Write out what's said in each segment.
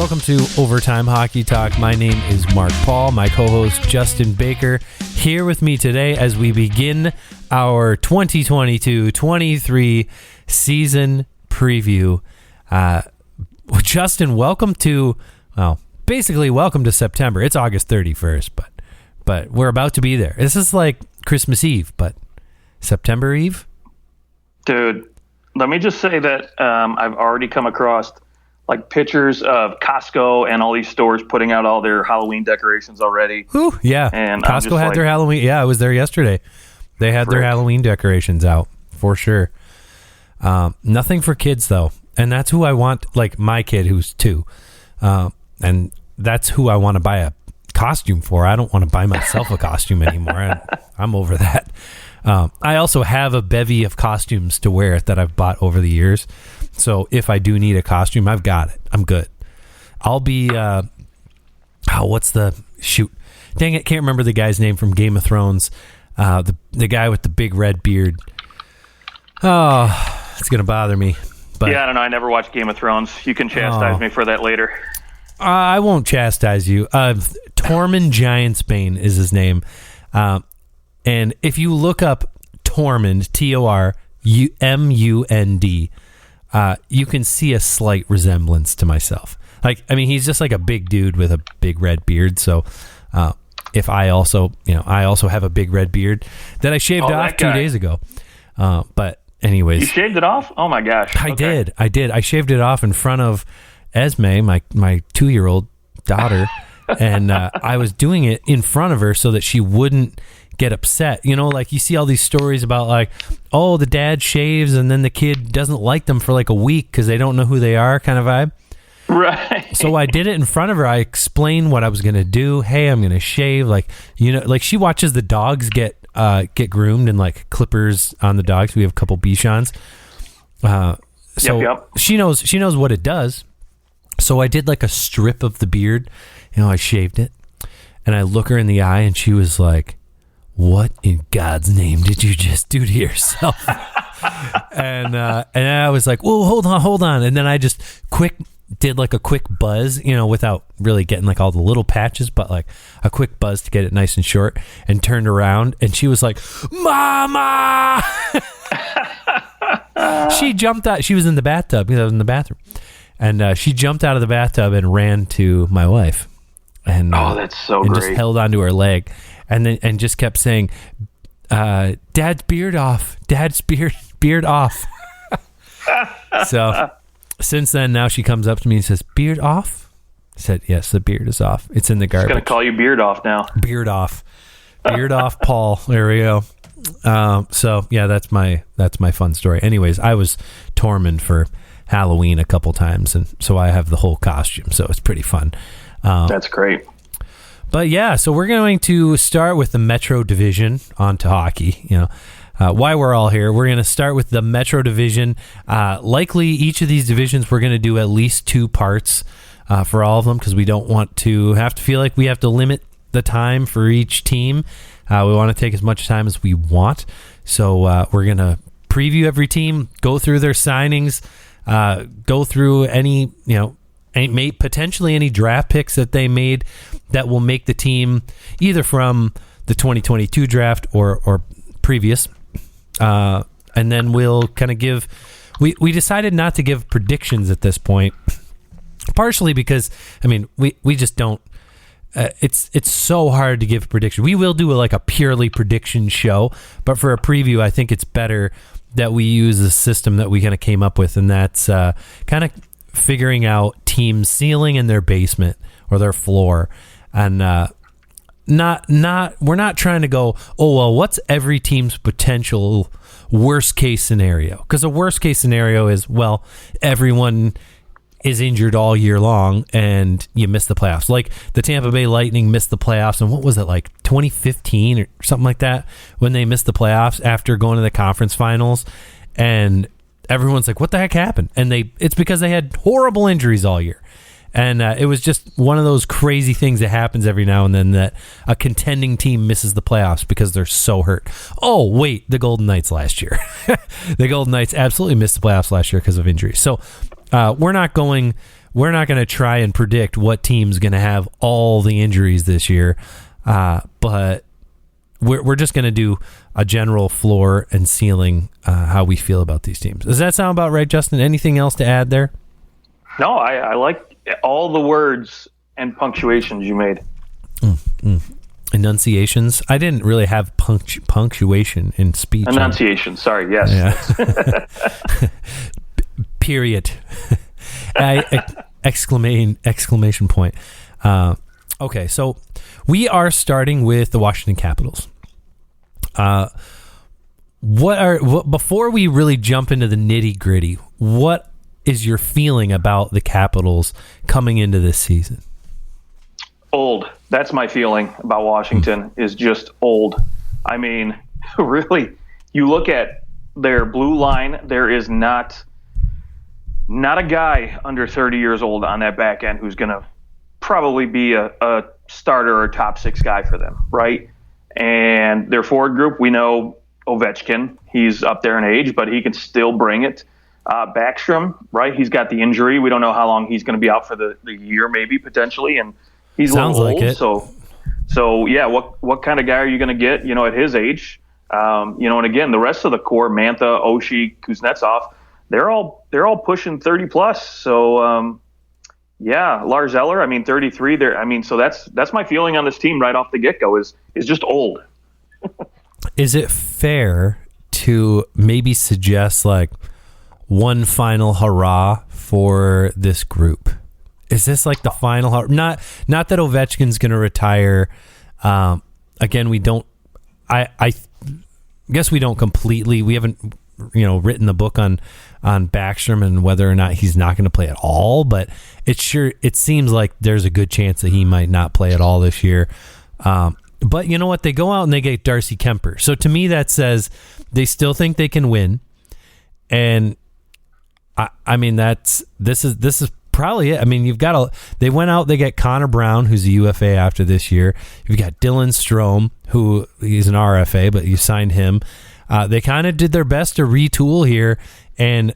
Welcome to Overtime Hockey Talk. My name is Mark Paul. My co-host Justin Baker here with me today as we begin our 2022-23 season preview. Justin, welcome to, basically welcome to September. It's August 31st, but we're about to be there. This is like Christmas Eve, but September Eve? Dude, let me just say that I've already come across like pictures of Costco and all these stores putting out all their Halloween decorations already. Ooh, yeah. And Costco had their Halloween. Yeah, I was there yesterday. They had their Halloween decorations out for sure. Nothing for kids though. And that's who I want, like my kid who's 2. And that's who I want to buy a costume for. I don't want to buy myself a costume anymore. I'm over that. I also have a bevy of costumes to wear that I've bought over the years. So if I do need a costume, I've got it. I'm good. I'll be, what's the, shoot. Dang it, can't remember the guy's name from Game of Thrones. The guy with the big red beard. Oh, it's going to bother me. But yeah, I don't know. I never watched Game of Thrones. You can chastise me for that later. I won't chastise you. Tormund Giantsbane is his name. And if you look up Tormund, Tormund, you can see a slight resemblance to myself. Like, I mean, he's just like a big dude with a big red beard. So, if I also have a big red beard that I shaved off 2 days ago. But anyways, you shaved it off? Oh my gosh! I did. I shaved it off in front of Esme, my 2-year-old daughter, and I was doing it in front of her so that she wouldn't get upset. You know, like you see all these stories about like, oh, the dad shaves and then the kid doesn't like them for like a week because they don't know who they are, kind of vibe. Right. So I did it in front of her. I explained what I was going to do. Hey, I'm going to shave. Like, you know, like she watches the dogs get groomed and like clippers on the dogs. We have a couple Bichons. So she knows what it does. So I did like a strip of the beard. You know, I shaved it. And I look her in the eye and she was like, what in God's name did you just do to yourself? and I was like, whoa, hold on. And then I just did like a quick buzz, you know, without really getting like all the little patches, but like a quick buzz to get it nice and short, and turned around and she was like, Mama! She jumped out. She was in the bathtub because I was in the bathroom. And she jumped out of the bathtub and ran to my wife. And that's so great. And just held onto her leg. And just kept saying, Dad's beard off. Dad's beard off. So since then, now she comes up to me and says, beard off? I said, yes, the beard is off. It's in the garbage. She's going to call you Beard Off now. Beard off. Beard off, Paul. There we go. So yeah, that's my fun story. Anyways, I was Tormund for Halloween a couple times, and so I have the whole costume. So it's pretty fun. That's great. But yeah, so we're going to start with the Metro Division onto hockey. You know, why we're all here. We're going to start with the Metro Division. Likely each of these divisions we're going to do at least 2 parts for all of them because we don't want to have to feel like we have to limit the time for each team. We want to take as much time as we want. So we're going to preview every team, go through their signings, go through any, potentially any draft picks that they made that will make the team either from the 2022 draft or previous. And then we'll kind of give... We decided not to give predictions at this point, partially because, I mean, we just don't... It's so hard to give a prediction. We will do a purely prediction show, but for a preview, I think it's better that we use the system that we kind of came up with, and that's kind of figuring out teams' ceiling and their basement or their floor, and we're not trying to go, oh well, what's every team's potential worst case scenario? Because a worst case scenario is, well, everyone is injured all year long and you miss the playoffs. Like the Tampa Bay Lightning missed the playoffs, and what was it, like 2015 or something like that, when they missed the playoffs after going to the conference finals, and everyone's like, what the heck happened? And it's because they had horrible injuries all year. And it was just one of those crazy things that happens every now and then, that a contending team misses the playoffs because they're so hurt. Oh, wait, the Golden Knights last year. The Golden Knights absolutely missed the playoffs last year because of injuries. So we're not going we're not going to try and predict what team's going to have all the injuries this year, but we're just going to do a general floor and ceiling, how we feel about these teams. Does that sound about right, Justin? Anything else to add there? No, I like all the words and punctuations you made. Enunciations. I didn't really have punctuation in speech. Enunciation. Sorry. Yes. Yeah. Period. Exclamation point. Okay, so we are starting with the Washington Capitals. Before we really jump into the nitty gritty, what is your feeling about the Capitals coming into this season? Old. That's my feeling about Washington, is just old. I mean, really, you look at their blue line, there is not a guy under 30 years old on that back end who's going to probably be a starter or top six guy for them, right? And their forward group, we know Ovechkin, he's up there in age, but he can still bring it. Backstrom, right? He's got the injury. We don't know how long he's going to be out for the year, maybe, potentially, and he's Sounds a little like old. it. So yeah, what kind of guy are you going to get, at his age? And again, the rest of the core, Mantha, Oshie, Kuznetsov, they're all pushing 30 plus. So Lars Eller, 33 there. So that's my feeling on this team right off the get-go is just old. Is it fair to maybe suggest like one final hurrah for this group? Is this like the final hurrah? Not that Ovechkin's going to retire. Again, we don't. I guess we don't completely. We haven't written the book on Backstrom and whether or not he's not going to play at all. But it seems like there's a good chance that he might not play at all this year. But you know what? They go out and they get Darcy Kemper. So to me, that says they still think they can win. And this is probably it. They went out, they get Connor Brown, who's a UFA after this year. You've got Dylan Strome, who he's an RFA, but you signed him. They kind of did their best to retool here, and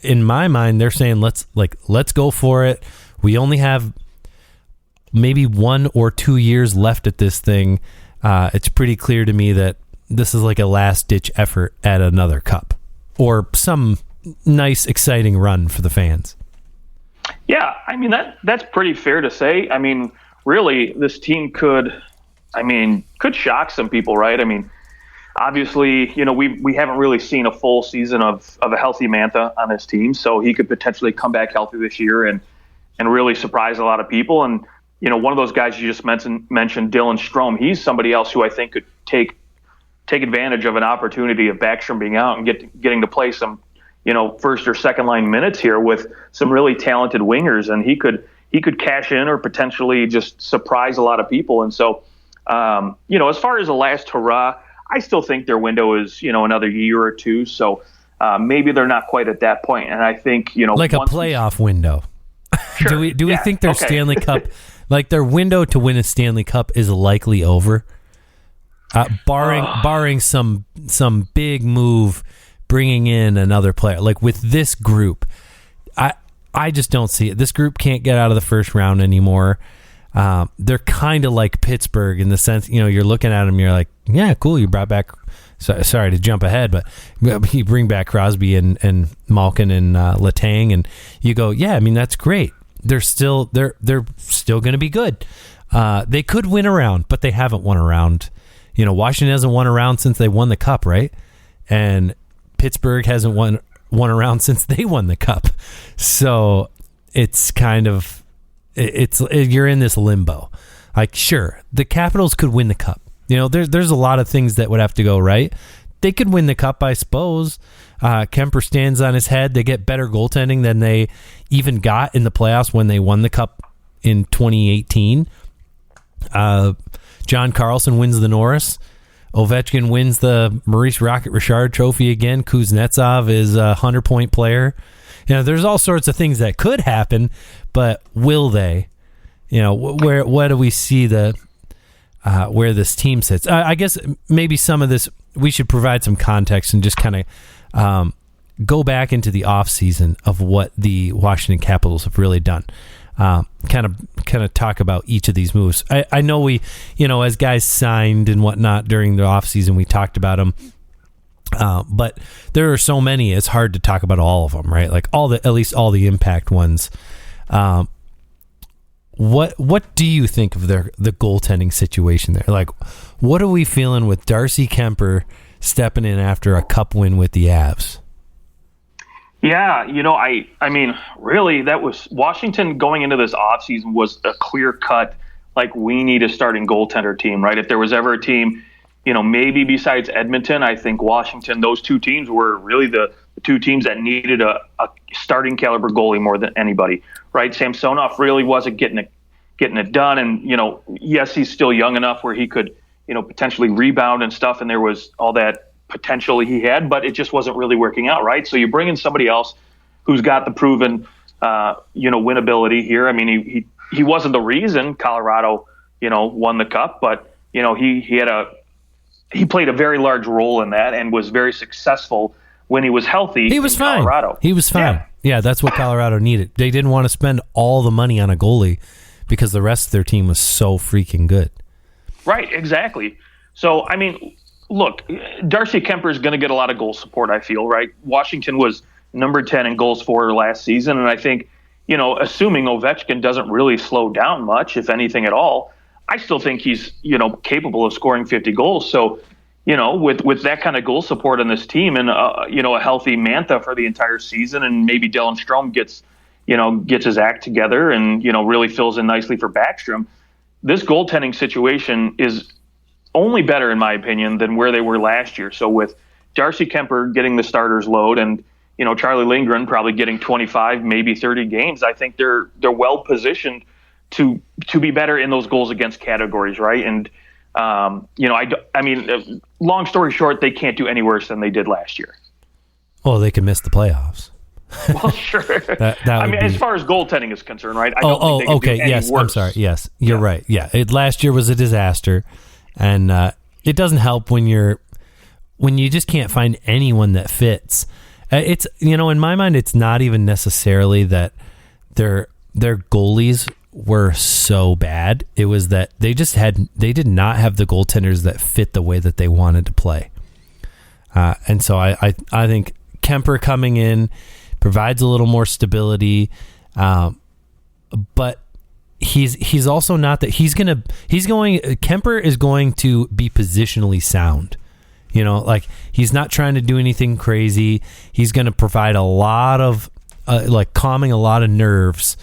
in my mind, they're saying let's go for it. We only have maybe 1 or 2 years left at this thing. It's pretty clear to me that this is like a last-ditch effort at another cup or some nice, exciting run for the fans. Yeah, that's pretty fair to say. Really, this team could shock some people, right? Obviously, we haven't really seen a full season of a healthy Mantha on this team, so he could potentially come back healthy this year and really surprise a lot of people. And one of those guys you just mentioned, Dylan Strome, he's somebody else who I think could take advantage of an opportunity of Backstrom being out and getting to play some, first or second line minutes here with some really talented wingers, and he could cash in or potentially just surprise a lot of people. And so, as far as the last hurrah, I still think their window is, another year or two. So maybe they're not quite at that point. And I think, like a playoff window. Sure. do we think their Stanley Cup, like their window to win a Stanley Cup is likely over? Barring some big move, bringing in another player. Like with this group, I just don't see it. This group can't get out of the first round anymore. They're kind of like Pittsburgh in the sense, you're looking at them, you're like, yeah, cool, you brought back, sorry to jump ahead, but you bring back Crosby and Malkin and Letang, and you go, yeah, that's great. They're still going to be good. They could win a round, but they haven't won a round. Washington hasn't won a round since they won the cup, right? And Pittsburgh hasn't won a round since they won the cup. So it's kind of, you're in this limbo. Like, sure, the Capitals could win the cup. There's a lot of things that would have to go right. They could win the cup, I suppose. Kemper stands on his head. They get better goaltending than they even got in the playoffs when they won the cup in 2018. John Carlson wins the Norris. Ovechkin wins the Maurice Rocket Richard Trophy again. Kuznetsov is a 100-point player. There's all sorts of things that could happen, but will they? Where do we see where this team sits? I guess maybe some of this we should provide some context and just kind of go back into the offseason of what the Washington Capitals have really done. Kind of talk about each of these moves. I know we, as guys signed and whatnot during the offseason, we talked about them. But there are so many, it's hard to talk about all of them, right? Like at least all the impact ones. What do you think of the goaltending situation there? Like, what are we feeling with Darcy Kemper stepping in after a cup win with the Avs? Yeah, I mean, really, that was Washington going into this offseason was a clear cut, like, we need a starting goaltender team, right? If there was ever a team, maybe besides Edmonton, I think Washington, those two teams were really the two teams that needed a starting caliber goalie more than anybody, right? Samsonov really wasn't getting it done. And, yes, he's still young enough where he could, potentially rebound and stuff. And there was all that potential he had, but it just wasn't really working out, right? So you bring in somebody else who's got the proven, winnability here. I mean, he wasn't the reason Colorado, won the cup, but, he played a very large role in that and was very successful when he was healthy. He was fine. Colorado. He was fine. Yeah, that's what Colorado needed. They didn't want to spend all the money on a goalie because the rest of their team was so freaking good. Right, exactly. So, I mean, look, Darcy Kemper is going to get a lot of goal support, I feel, right? Washington was number 10 in goals for last season, and I think, assuming Ovechkin doesn't really slow down much, if anything at all, I still think he's, capable of scoring 50 goals. So, with that kind of goal support on this team and, a healthy Mantha for the entire season, and maybe Dylan Strome gets his act together and, really fills in nicely for Backstrom, this goaltending situation is only better, in my opinion, than where they were last year. So with Darcy Kemper getting the starter's load and, Charlie Lindgren probably getting 25, maybe 30 games, I think they're well positioned to be better in those goals against categories, right? And, long story short, they can't do any worse than they did last year. Well, they could miss the playoffs. Well, sure. As far as goaltending is concerned, right? I don't think they can do any yes. worse. I'm sorry. Yes, you're right. Yeah, last year was a disaster, and it doesn't help when you just can't find anyone that fits. It's in my mind, it's not even necessarily that their goalies were so bad. It was that they did not have the goaltenders that fit the way that they wanted to play, and so I think Kemper coming in provides a little more stability, but he's also not that Kemper is going to be positionally sound. Like, he's not trying to do anything crazy. He's going to provide a lot of calming a lot of nerves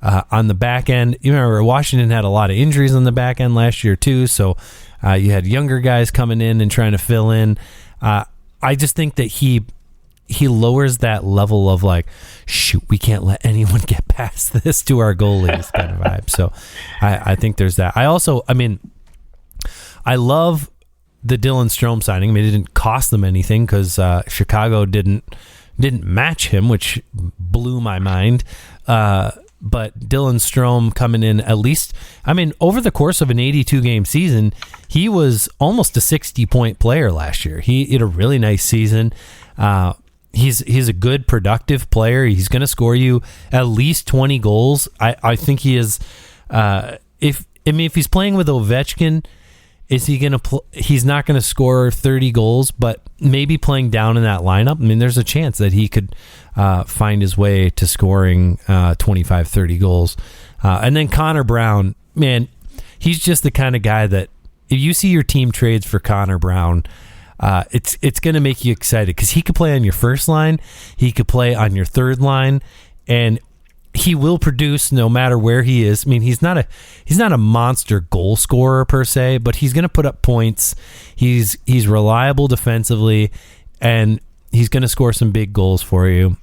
on the back end. You remember Washington had a lot of injuries on the back end last year too, so you had younger guys coming in and trying to fill in. I just think that he lowers that level of like, shoot, we can't let anyone get past this to our goalies kind of vibe. So I think there's that. I love the Dylan Strome signing. I mean, it didn't cost them anything because Chicago didn't match him, which blew my mind. But Dylan Strome coming in, at least, over the course of an 82-game season, he was almost a 60-point player last year. He had a really nice season. He's a good, productive player. He's going to score you at least 20 goals. I think he is. If he's playing with Ovechkin, is he going to? He's not going to score 30 goals, but maybe playing down in that lineup. There's a chance that he could find his way to scoring 25, 30 goals. And then Connor Brown, man, he's just the kind of guy that if you see your team trades for Connor Brown, it's going to make you excited because he could play on your first line, he could play on your third line, and he will produce no matter where he is. He's not a monster goal scorer per se, but he's going to put up points. He's reliable defensively, and he's going to score some big goals for you.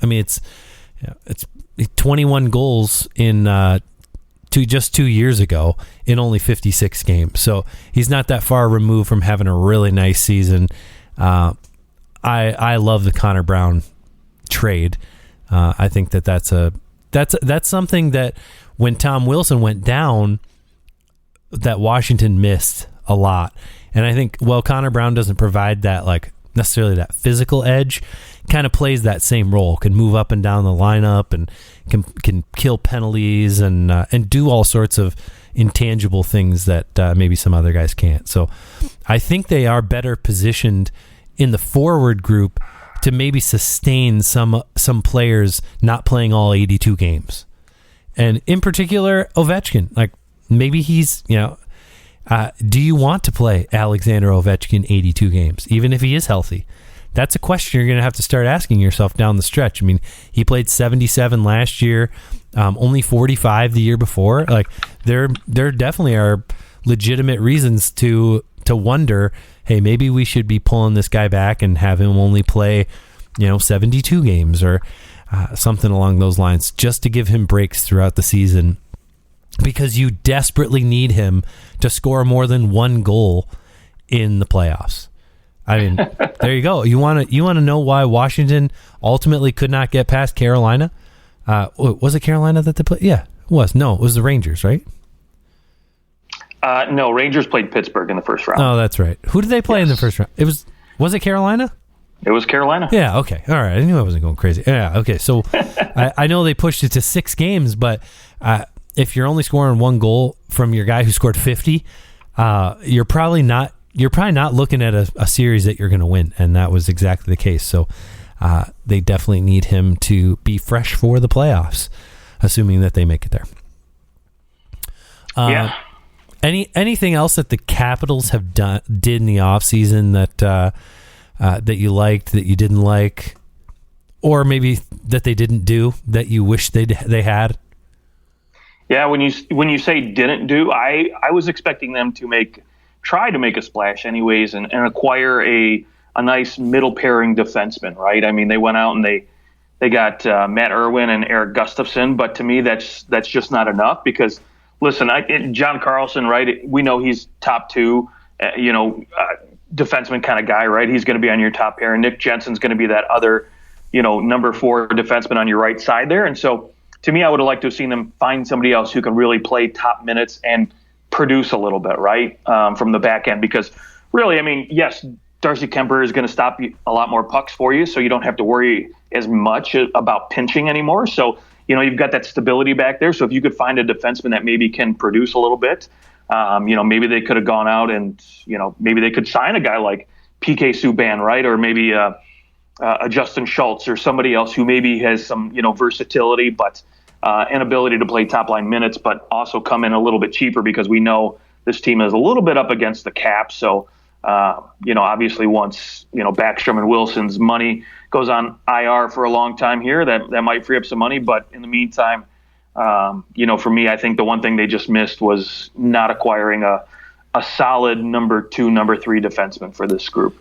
It's 21 goals in just 2 years ago in only 56 games. So he's not that far removed from having a really nice season. I love the Connor Brown trade. I think that's something that when Tom Wilson went down, that Washington missed a lot. And I think, Connor Brown doesn't provide that like necessarily that physical edge, kind of plays that same role, can move up and down the lineup and can kill penalties and do all sorts of intangible things that maybe some other guys can't. So I think they are better positioned in the forward group to maybe sustain some players not playing all 82 games. And in particular, Ovechkin, like maybe he's, do you want to play Alexander Ovechkin 82 games, even if he is healthy? That's a question you're going to have to start asking yourself down the stretch. I mean, he played 77 last year, only 45 the year before. Like there definitely are legitimate reasons to wonder, hey, maybe we should be pulling this guy back and have him only play, 72 games or something along those lines, just to give him breaks throughout the season, because you desperately need him to score more than one goal in the playoffs. I mean, there you go. You want to know why Washington ultimately could not get past Carolina? Was it Carolina that they played? Yeah, it was. No, it was the Rangers, right? No, Rangers played Pittsburgh in the first round. Oh, that's right. Who did they play in the first round? Was it Carolina? It was Carolina. Yeah, okay. All right. I knew I wasn't going crazy. Yeah, okay. So I know they pushed it to 6 games, but if you're only scoring one goal from your guy who scored 50, you're probably not looking at a series that you're going to win, and that was exactly the case. So they definitely need him to be fresh for the playoffs, assuming that they make it there. Yeah. Anything else that the Capitals have did in the offseason that you liked, that you didn't like, or maybe that they didn't do that you wish they had? Yeah, when you say didn't do, I was expecting them to try to make a splash anyways and acquire a nice middle pairing defenseman, right? I mean, they went out and they got Matt Irwin and Eric Gustafsson, but to me that's just not enough because, listen, John Carlson, right? We know he's top 2, defenseman kind of guy, right? He's going to be on your top pair, and Nick Jensen's going to be that other, number 4 defenseman on your right side there. And so, to me, I would have liked to have seen them find somebody else who can really play top minutes and produce a little bit, right, from the back end. Because really, I mean, yes, Darcy Kemper is going to stop a lot more pucks for you, so you don't have to worry as much about pinching anymore. So, you've got that stability back there. So if you could find a defenseman that maybe can produce a little bit, maybe they could have gone out and, maybe they could sign a guy like PK Subban, right, or maybe a Justin Schultz or somebody else who maybe has some, versatility, but an ability to play top line minutes, but also come in a little bit cheaper because we know this team is a little bit up against the cap. So, obviously once, Backstrom and Wilson's money goes on IR for a long time here, that might free up some money. But in the meantime, for me, I think the one thing they just missed was not acquiring a solid number 2, number 3 defenseman for this group.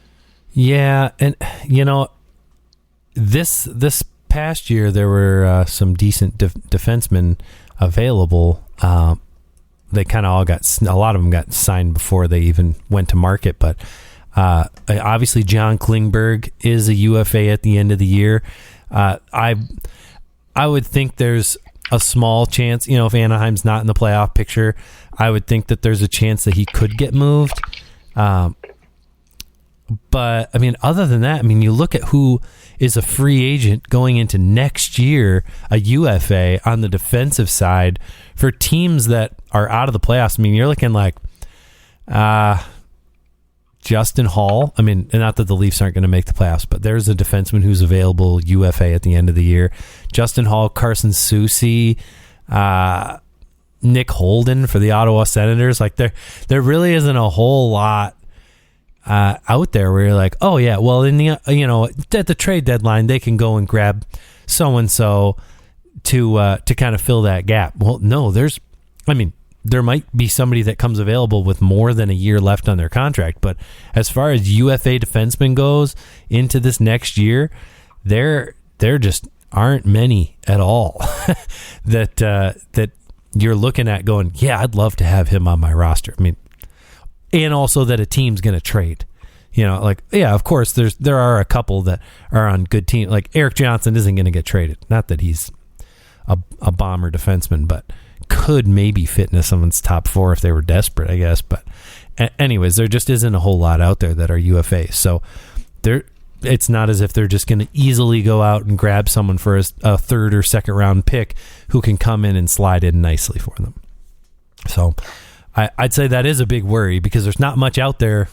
Yeah. And, this past year, there were some decent defensemen available. They kind of a lot of them got signed before they even went to market. But obviously, John Klingberg is a UFA at the end of the year. I would think there's a small chance, if Anaheim's not in the playoff picture, I would think that there's a chance that he could get moved. But, I mean, other than that, I mean, you look at who is a free agent going into next year, a UFA on the defensive side for teams that are out of the playoffs. I mean, you're looking like Justin Hall. I mean, not that the Leafs aren't going to make the playoffs, but there's a defenseman who's available UFA at the end of the year. Justin Hall, Carson Soucy, Nick Holden for the Ottawa Senators. Like there really isn't a whole lot out there where you're like, oh yeah, well in the at the trade deadline they can go and grab so and so to kind of fill that gap. Well, no, there might be somebody that comes available with more than a year left on their contract, but as far as UFA defenseman goes into this next year, there just aren't many at all that you're looking at going, yeah, I'd love to have him on my roster. I mean, and also that a team's going to trade. Of course, there are a couple that are on good teams. Like Eric Johnson isn't going to get traded. Not that he's a bomber defenseman, but could maybe fit into someone's top 4 if they were desperate, I guess. But anyways, there just isn't a whole lot out there that are UFAs. So it's not as if they're just going to easily go out and grab someone for a third or second round pick who can come in and slide in nicely for them. So I'd say that is a big worry because there's not much out there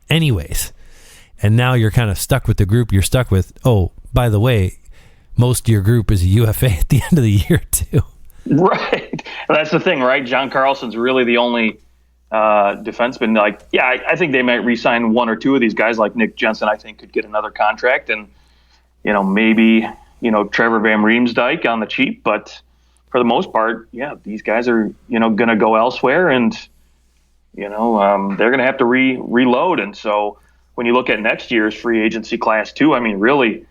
anyways. And now you're kind of stuck with the group you're stuck with. Oh, by the way, most of your group is a UFA at the end of the year too. Right. That's the thing, right? John Carlson's really the only defenseman. Like, yeah, I think they might re-sign one or two of these guys. Like Nick Jensen, I think could get another contract, and maybe Trevor Van Riemsdyk on the cheap. But for the most part, yeah, these guys are going to go elsewhere, and they're going to have to reload. And so when you look at next year's free agency class too, I mean, really,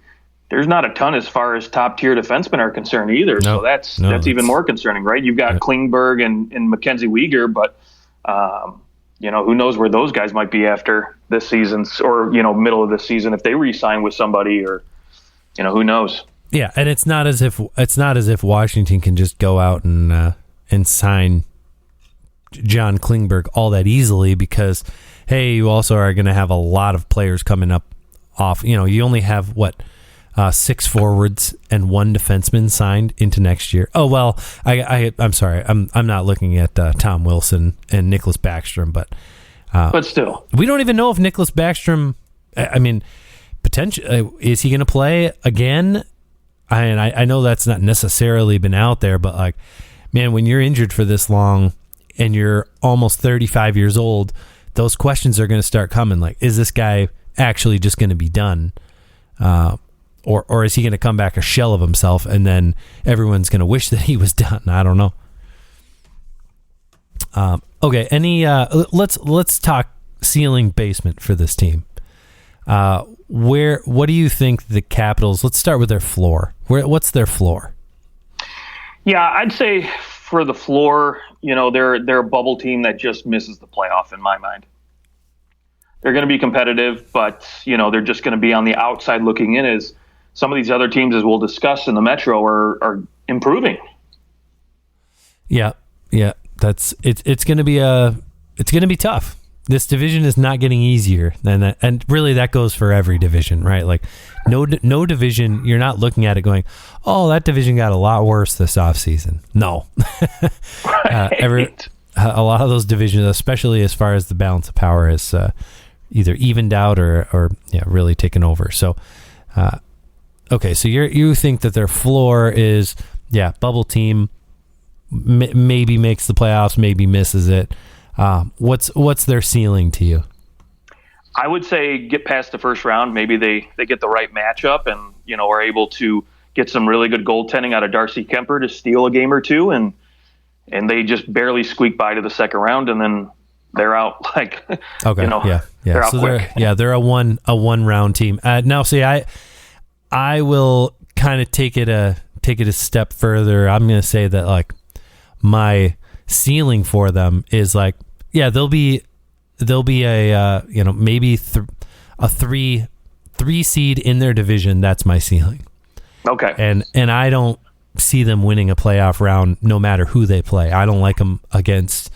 there's not a ton as far as top tier defensemen are concerned either. No, so that's even more concerning, right? You've got Klingberg and Mackenzie Weegar, but who knows where those guys might be after this season's or middle of the season if they re-sign with somebody, or who knows. Yeah, and it's not as if Washington can just go out and sign John Klingberg all that easily because, hey, you also are going to have a lot of players coming up off. You only have 6 forwards and 1 defenseman signed into next year. Oh well, I'm sorry, I'm not looking at Tom Wilson and Nicholas Backstrom, but still, we don't even know if Nicholas Backstrom. I mean, potential is he going to play again? I know that's not necessarily been out there, but like, man, when you're injured for this long and you're almost 35 years old, those questions are going to start coming. Like, is this guy actually just going to be done? Or is he going to come back a shell of himself and then everyone's going to wish that he was done? I don't know. Okay. Let's talk ceiling basement for this team. What do you think the Capitals, let's start with their floor. What's their floor? Yeah, I'd say for the floor, they're a bubble team that just misses the playoff in my mind. They're going to be competitive, but, they're just going to be on the outside looking in as some of these other teams, as we'll discuss in the Metro, are improving. Yeah. It's going to be tough. This division is not getting easier than that, and really that goes for every division, right? Like no division, you're not looking at it going, oh, that division got a lot worse this offseason. No. Right. A lot of those divisions, especially as far as the balance of power, is either evened out or really taken over. So, okay, so you think that their floor is bubble team, maybe makes the playoffs, maybe misses it. What's their ceiling to you? I would say get past the first round. Maybe they get the right matchup and are able to get some really good goaltending out of Darcy Kemper to steal a game or two, and they just barely squeak by to the second round, and then they're out. Like, okay, they're out quick. They're a one round team. Now, see, I will kind of take it a step further. I'm going to say that like my ceiling for them is like, they'll be a maybe a three seed in their division. That's my ceiling. Okay. And I don't see them winning a playoff round no matter who they play. I don't like them against.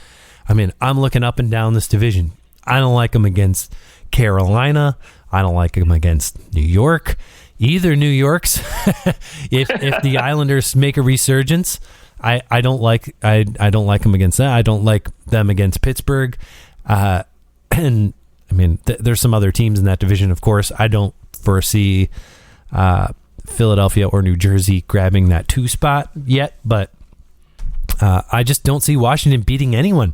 I mean, I'm looking up and down this division. I don't like them against Carolina. I don't like them against New York. Either New York's. if the Islanders make a resurgence, I don't like them against that. I don't like them against Pittsburgh. And I mean, there's some other teams in that division, of course. I don't foresee Philadelphia or New Jersey grabbing that 2 spot yet, but I just don't see Washington beating anyone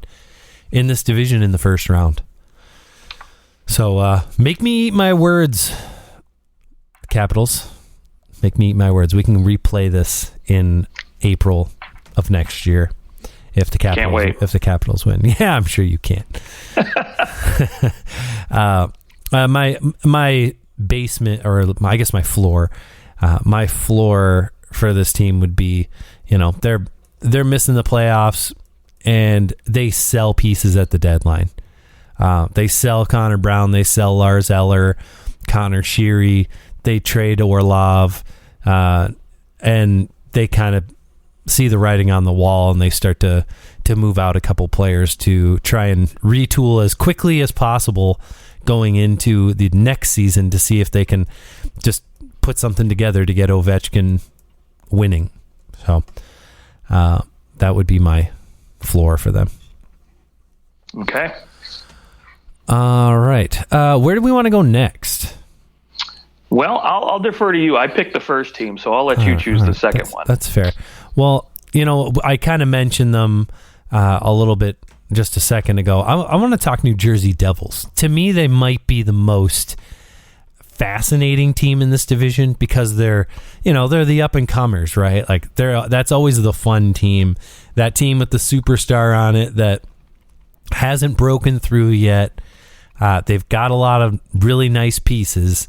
in this division in the first round. So make me eat my words, Capitals. Make me eat my words. We can replay this in April of next year if the Capitals win. Yeah, I'm sure you can't. My basement, or I guess my floor. My floor for this team would be, they're missing the playoffs and they sell pieces at the deadline. They sell Connor Brown, they sell Lars Eller, Connor Sheary, they trade Orlov, and they kind of see the writing on the wall and they start to move out a couple players to try and retool as quickly as possible going into the next season to see if they can just put something together to get Ovechkin winning. So that would be my floor for them. Okay. All right. Where do we want to go next? Well, I'll defer to you. I picked the first team, so I'll let you choose the second one. That's fair. Well, I kind of mentioned them a little bit just a second ago. I want to talk New Jersey Devils. To me, they might be the most fascinating team in this division because they're the up and comers, right? Like that's always the fun team. That team with the superstar on it that hasn't broken through yet. They've got a lot of really nice pieces,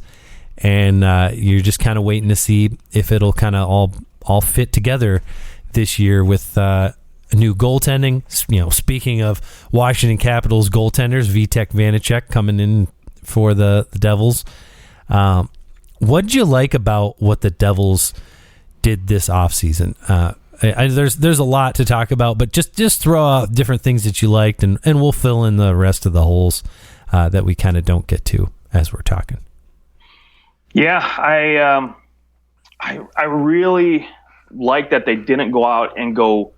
and you're just kind of waiting to see if it'll kind of all fit together this year with new goaltending. Speaking of Washington Capitals goaltenders, Vitek Vanacek coming in for the Devils. What'd you like about what the Devils did this offseason? There's a lot to talk about, but just throw out different things that you liked, and we'll fill in the rest of the holes that we kind of don't get to as we're talking. Yeah, I really like that they didn't go out and go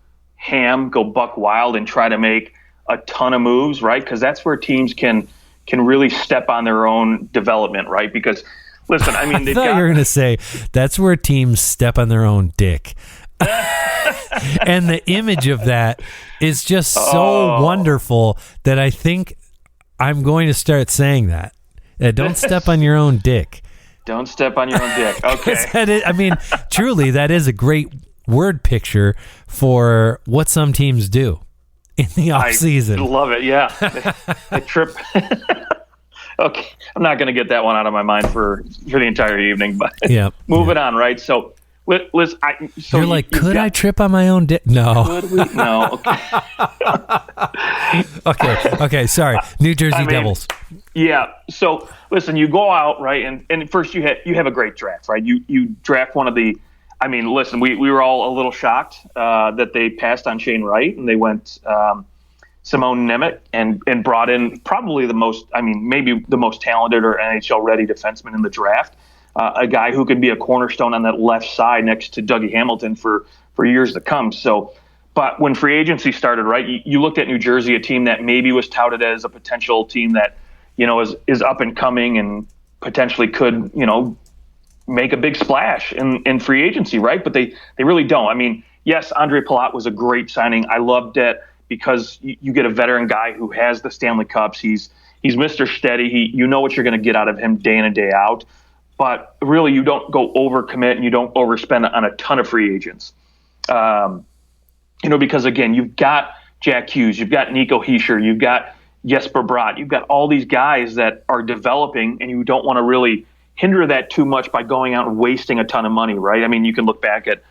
buck wild and try to make a ton of moves, right? Because that's where teams can really step on their own development, right? Because listen, I mean, I thought you were going to say that's where teams step on their own dick. And the image of that is just so wonderful that I think I'm going to start saying that. Don't step on your own dick. Don't step on your own dick. Okay. Truly, that is a great word picture for what some teams do in the off season. I love it. Yeah. They trip. Okay. I'm not going to get that one out of my mind for the entire evening, but moving on, right? So, Liz, you're like, could I trip on my own dick? No. Could we? No. Okay. Okay. Sorry. New Jersey Devils. Yeah. So listen, you go out, right, and first you have a great draft, right? You draft one of the. I mean, listen, we were all a little shocked that they passed on Shane Wright and they went Simone Nemec and brought in probably maybe the most talented or NHL ready defenseman in the draft. A guy who could be a cornerstone on that left side next to Dougie Hamilton for years to come. So, but when free agency started, right, you looked at New Jersey, a team that maybe was touted as a potential team that, is up and coming and potentially could, make a big splash in free agency, right? But they really don't. I mean, yes, Andre Palat was a great signing. I loved it because you get a veteran guy who has the Stanley Cups. He's Mr. Steady. You know what you're going to get out of him day in and day out. But really, you don't go overcommit and you don't overspend on a ton of free agents. Because again, you've got Jack Hughes, you've got Nico Hischier, you've got Jesper Bratt, you've got all these guys that are developing, and you don't want to really hinder that too much by going out and wasting a ton of money, right? I mean, you can look back at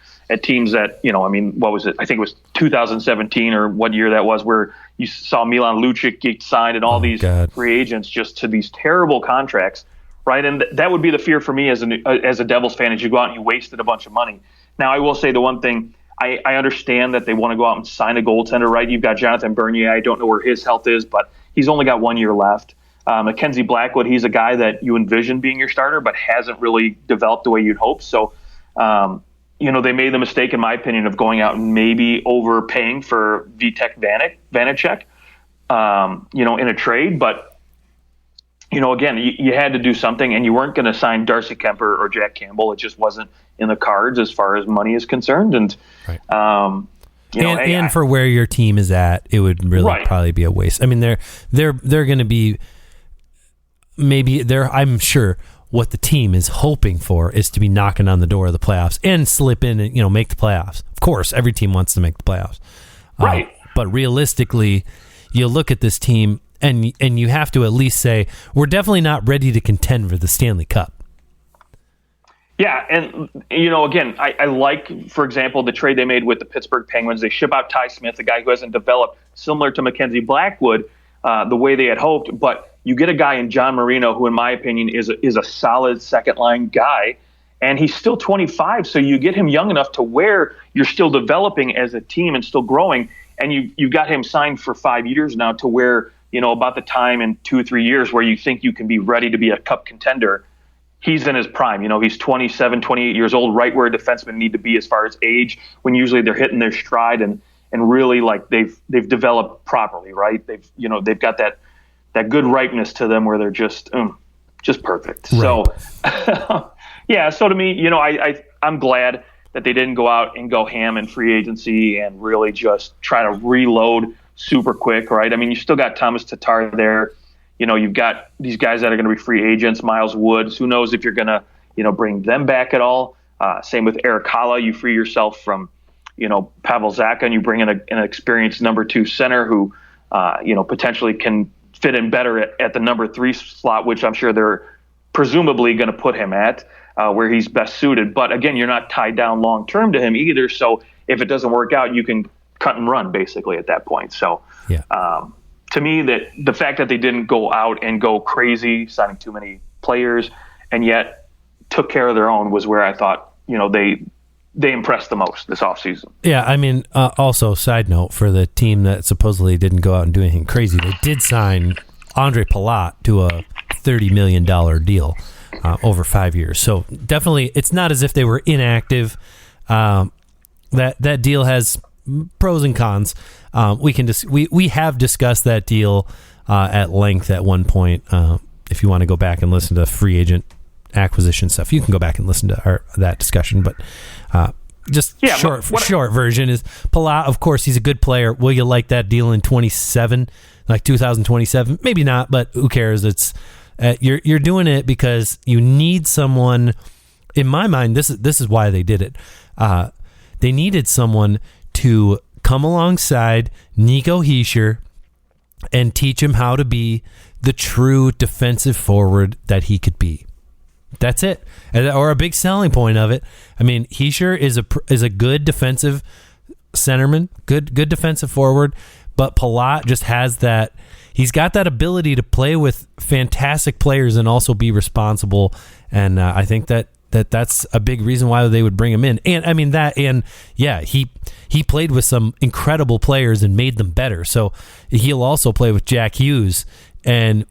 teams that, what was it? I think it was 2017 or what year that was, where you saw Milan Lucic get signed and all these free agents just to these terrible contracts. Right, and that would be the fear for me as a Devils fan, is you go out and you wasted a bunch of money. Now, I will say the one thing, I understand that they want to go out and sign a goaltender, right? You've got Jonathan Bernier. I don't know where his health is, but he's only got 1 year left. Mackenzie Blackwood, he's a guy that you envision being your starter, but hasn't really developed the way you'd hope. So, they made the mistake, in my opinion, of going out and maybe overpaying for Vitek Vanacek, in a trade, but again, you had to do something, and you weren't going to sign Darcy Kemper or Jack Campbell. It just wasn't in the cards as far as money is concerned. And, right. And for where your team is at, it would really probably be a waste. I mean, they're going to be I'm sure what the team is hoping for is to be knocking on the door of the playoffs and slip in and, make the playoffs. Of course, every team wants to make the playoffs. Right. But realistically, you look at this team, and you have to at least say, we're definitely not ready to contend for the Stanley Cup. Yeah, and, again, I like, for example, the trade they made with the Pittsburgh Penguins. They ship out Ty Smith, a guy who hasn't developed similar to Mackenzie Blackwood the way they had hoped. But you get a guy in John Marino who, in my opinion, is a solid second-line guy, and he's still 25. So you get him young enough to where you're still developing as a team and still growing, and you've got him signed for 5 years now to where about the time in 2 or 3 years where you think you can be ready to be a cup contender, he's in his prime. He's 27, 28 years old, right where defensemen need to be as far as age, when usually they're hitting their stride and really like they've developed properly, right? They've got that good ripeness to them where they're just perfect. Right. So, yeah. So to me, I'm glad that they didn't go out and go ham in free agency and really just try to reload super quick, right? I mean, you still got Thomas Tatar there. You've got these guys that are going to be free agents, Miles Woods. Who knows if you're going to, bring them back at all? Same with Eric Haula. You free yourself from, Pavel Zacha, and you bring in an experienced number 2 center who, potentially can fit in better at the number 3 slot, which I'm sure they're presumably going to put him at, where he's best suited. But again, you're not tied down long term to him either. So if it doesn't work out, you can cut and run basically at that point. So yeah. To me, that the fact that they didn't go out and go crazy signing too many players and yet took care of their own was where I thought, they impressed the most this offseason. Yeah, I mean, also, side note, for the team that supposedly didn't go out and do anything crazy, they did sign Andre Palat to a $30 million deal over 5 years. So definitely, it's not as if they were inactive. That deal has pros and cons. We have discussed that deal at length at one point. If you want to go back and listen to free agent acquisition stuff, you can go back and listen to that discussion. But short version is Palat. Of course, he's a good player. Will you like that deal in 2027? Maybe not, but who cares? It's you're doing it because you need someone. In my mind, this is why they did it. They needed someone to come alongside Nico Hischier and teach him how to be the true defensive forward that he could be. That's it. Or a big selling point of it. I mean, Hischier is a good defensive centerman, good defensive forward, but Palat just has that. He's got that ability to play with fantastic players and also be responsible. And I think that's a big reason why they would bring him in. And I mean he played with some incredible players and made them better. So he'll also play with Jack Hughes, and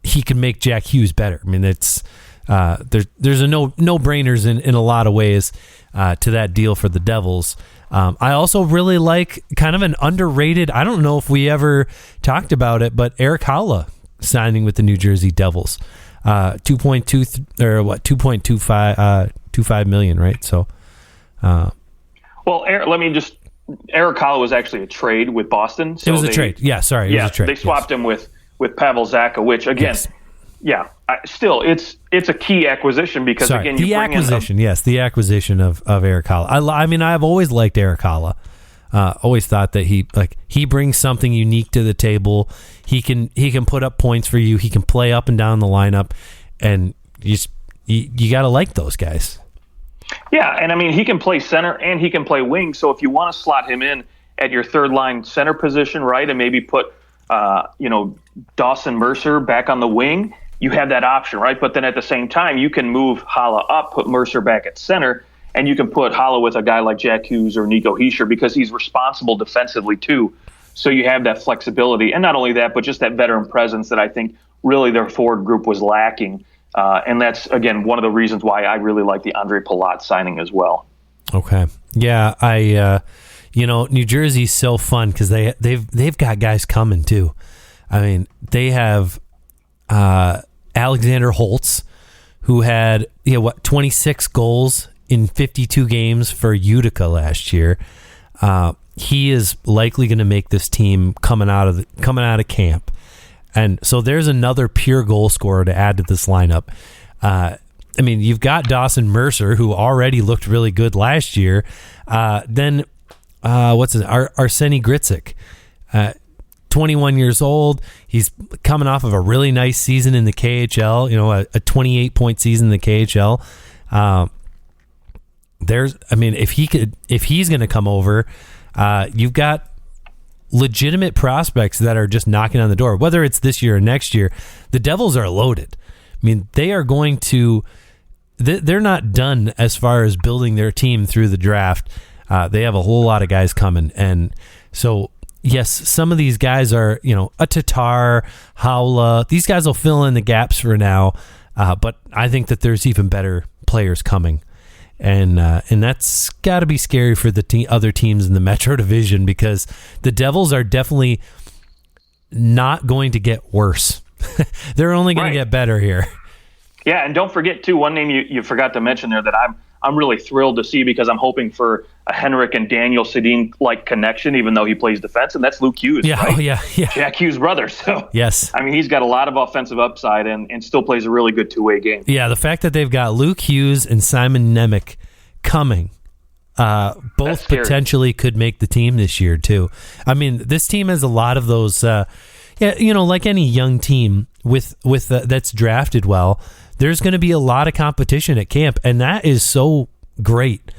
he can make Jack Hughes better. I mean, it's there's a no-brainers in a lot of ways to that deal for the Devils. I also really like kind of an underrated, I don't know if we ever talked about it, but Eric Haula signing with the New Jersey Devils. 2.25 million, right? So Eric Haula was actually a trade with Boston. So it was a trade. Yeah, sorry. It was a trade. They swapped him with Pavel Zacha, which again, still it's a key acquisition because again, the acquisition of Eric Haula. I mean, I've always liked Eric Haula. Always thought that he brings something unique to the table. He can put up points for you. He can play up and down the lineup, and you got to like those guys. Yeah, and I mean, he can play center and he can play wing. So if you want to slot him in at your third line center position, right, and maybe put Dawson Mercer back on the wing, you have that option, right? But then at the same time, you can move Haula up, put Mercer back at center, and you can put Haula with a guy like Jack Hughes or Nico Hischier because he's responsible defensively too. So you have that flexibility. And not only that, but just that veteran presence that I think really their forward group was lacking. And that's, again, one of the reasons why I really like the Andre Palat signing as well. Okay. Yeah, New Jersey's so fun because they've got guys coming too. I mean, they have Alexander Holtz, who had 26 goals in 52 games for Utica last year. He is likely going to make this team coming out of camp. And so there's another pure goal scorer to add to this lineup. I mean, you've got Dawson Mercer, who already looked really good last year. Then Arseny Gricic, 21 years old. He's coming off of a really nice season in the KHL, a 28-point season in the KHL. If he's going to come over, you've got legitimate prospects that are just knocking on the door. Whether it's this year or next year, the Devils are loaded. I mean, they are going to. They're not done as far as building their team through the draft. They have a whole lot of guys coming, and so yes, some of these guys are, a Tatar, Howla. These guys will fill in the gaps for now, but I think that there's even better players coming. And that's got to be scary for the other teams in the Metro Division, because the Devils are definitely not going to get worse. They're only going to get better here. Yeah, and don't forget, too, one name you forgot to mention there that I'm really thrilled to see, because I'm hoping for a Henrik and Daniel Sedin-like connection, even though he plays defense, and that's Luke Hughes, yeah, right? Oh, yeah. Jack Hughes' brother. So, yes. I mean, he's got a lot of offensive upside and still plays a really good two-way game. Yeah, the fact that they've got Luke Hughes and Simon Nemec coming, both potentially could make the team this year, too. I mean, this team has a lot of those, like any young team with that's drafted well, there's going to be a lot of competition at camp, and that is so great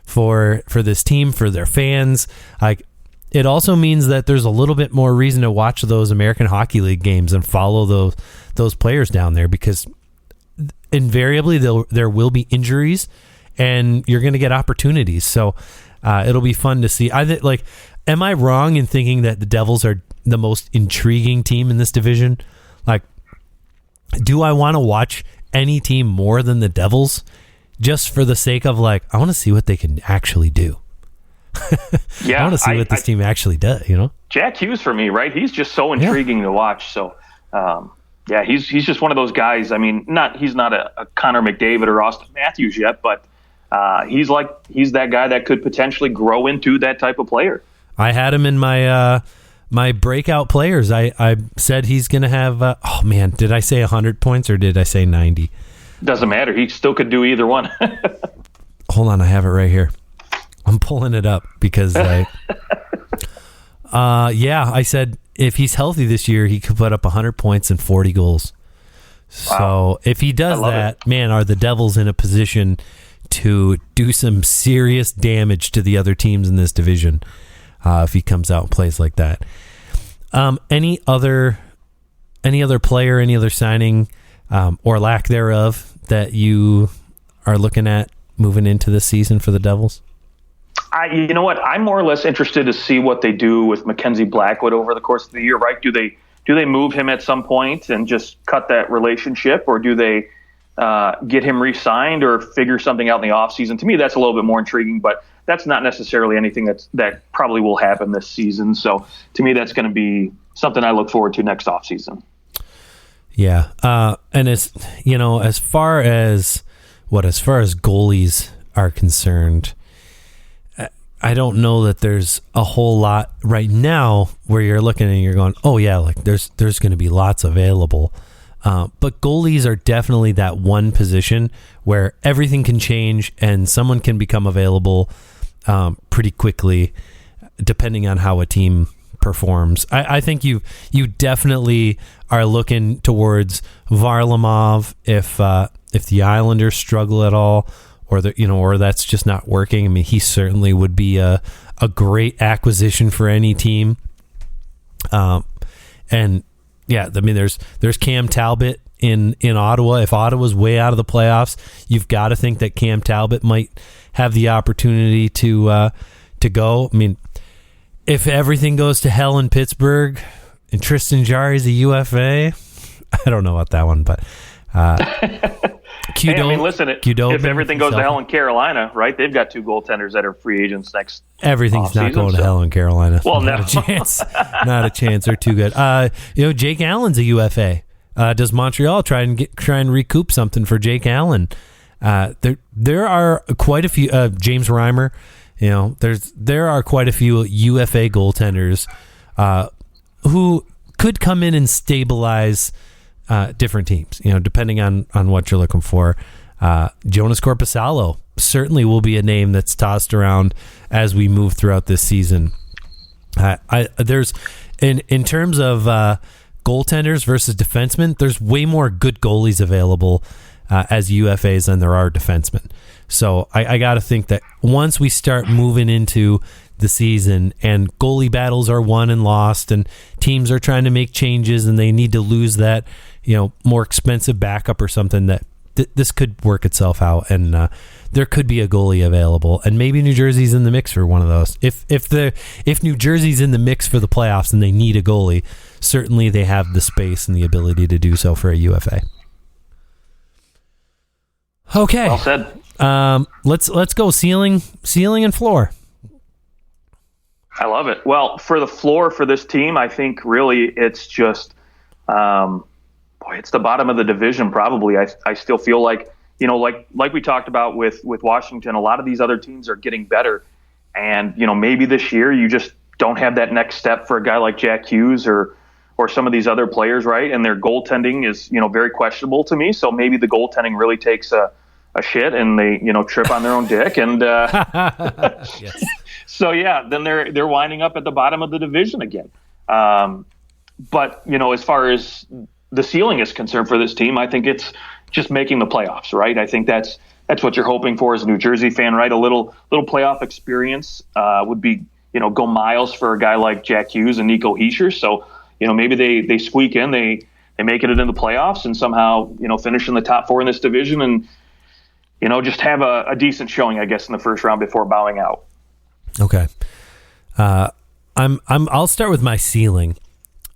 for this team, for their fans. Like, it also means that there's a little bit more reason to watch those American Hockey League games and follow those players down there, because invariably there will be injuries, and you're going to get opportunities. So it'll be fun to see. Am I wrong in thinking that the Devils are the most intriguing team in this division? Like, do I want to watch any team more than the Devils, just for the sake of, I want to see what they can actually do? Yeah, I want to see what this team actually does, Jack Hughes, for me, right? He's just so intriguing to watch. So, he's just one of those guys. I mean, he's not a Connor McDavid or Austin Matthews yet, but he's that guy that could potentially grow into that type of player. I had him in my breakout players. I said he's going to have, did I say 100 points or did I say 90? Doesn't matter. He still could do either one. Hold on, I have it right here. I'm pulling it up because I said if he's healthy this year, he could put up 100 points and 40 goals. Wow. So if he does that, man, are the Devils in a position to do some serious damage to the other teams in this division if he comes out and plays like that. Any other player, any other signing or lack thereof that you are looking at moving into this season for the Devils? You know what? I'm more or less interested to see what they do with Mackenzie Blackwood over the course of the year, right? Do they move him at some point and just cut that relationship, or do they get him re-signed or figure something out in the offseason? To me, that's a little bit more intriguing, but that's not necessarily anything that probably will happen this season. So to me, that's going to be something I look forward to next offseason. Yeah. And as far as goalies are concerned, I don't know that there's a whole lot right now where you're looking and you're going, oh yeah, there's going to be lots available. But goalies are definitely that one position where everything can change and someone can become available pretty quickly, depending on how a team performs. I think you definitely are looking towards Varlamov if the Islanders struggle at all, or that's just not working. I mean, he certainly would be a great acquisition for any team. And yeah, I mean, there's Cam Talbot in Ottawa. If Ottawa's way out of the playoffs, you've got to think that Cam Talbot might have the opportunity to go. I mean, if everything goes to hell in Pittsburgh and Tristan Jarry's a UFA, I don't know about that one, but if everything goes to hell in Carolina, right? They've got two goaltenders that are free agents next. Everything's not going to hell in Carolina. Well, not a chance. Not a chance. They're too good. Jake Allen's a UFA. Does Montreal try and recoup something for Jake Allen? There are quite a few. James Reimer. There are quite a few UFA goaltenders who could come in and stabilize different teams, depending on what you're looking for. Jonas Korpisalo certainly will be a name that's tossed around as we move throughout this season. There's in terms of goaltenders versus defensemen, there's way more good goalies available as UFAs than there are defensemen. So I got to think that once we start moving into the season and goalie battles are won and lost and teams are trying to make changes and they need to lose that, more expensive backup or something, that this could work itself out, and there could be a goalie available, and maybe New Jersey's in the mix for one of those. If New Jersey's in the mix for the playoffs and they need a goalie, certainly they have the space and the ability to do so for a UFA. Okay. Well said. Let's go ceiling and floor. I love it. Well, for the floor for this team, I think really it's just, it's the bottom of the division. Probably. I still feel like, like we talked about with Washington, a lot of these other teams are getting better, and maybe this year you just don't have that next step for a guy like Jack Hughes or some of these other players, right? And their goaltending is very questionable to me. So maybe the goaltending really takes a shit and they trip on their own dick, and Yes. So then they're winding up at the bottom of the division again. But as far as the ceiling is concerned for this team, I think it's just making the playoffs, right? I think that's what you're hoping for as a New Jersey fan, right? A little playoff experience would be go miles for a guy like Jack Hughes and Nico Hischier. So maybe they squeak in, they make it into the playoffs and somehow finish in the top 4 in this division and just have a decent showing, I guess, in the first round before bowing out. Okay. I'll start with my ceiling.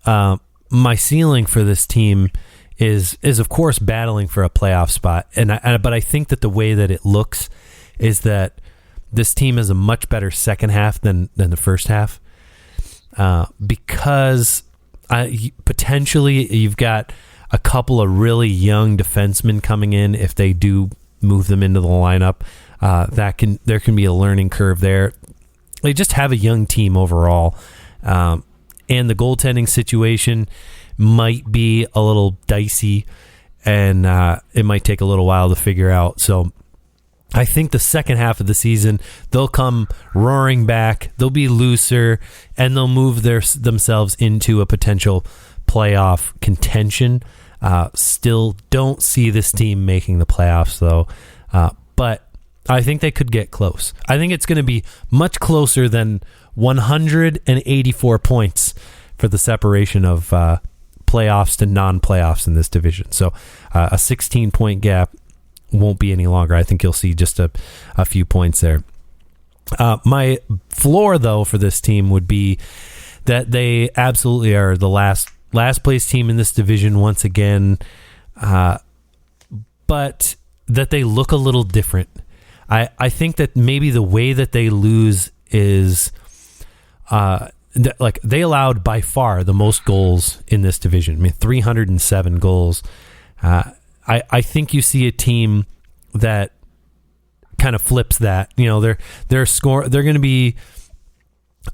My ceiling for this team is of course battling for a playoff spot, but I think that the way that it looks is that this team is a much better second half than the first half, because potentially you've got a couple of really young defensemen coming in. If they do move them into the lineup, there can be a learning curve there. They just have a young team overall, and the goaltending situation might be a little dicey, and it might take a little while to figure out. So I think the second half of the season, they'll come roaring back, they'll be looser, and they'll move themselves into a potential playoff contention. Still don't see this team making the playoffs, though, but I think they could get close. I think it's going to be much closer than 184 points for the separation of playoffs to non-playoffs in this division. So a 16-point gap won't be any longer. I think you'll see just a few points there. My floor, though, for this team would be that they absolutely are the last place team in this division once again, but that they look a little different. I think that maybe the way that they lose is like they allowed by far the most goals in this division. I mean, 307 goals. I think you see a team that kind of flips that. They're going to be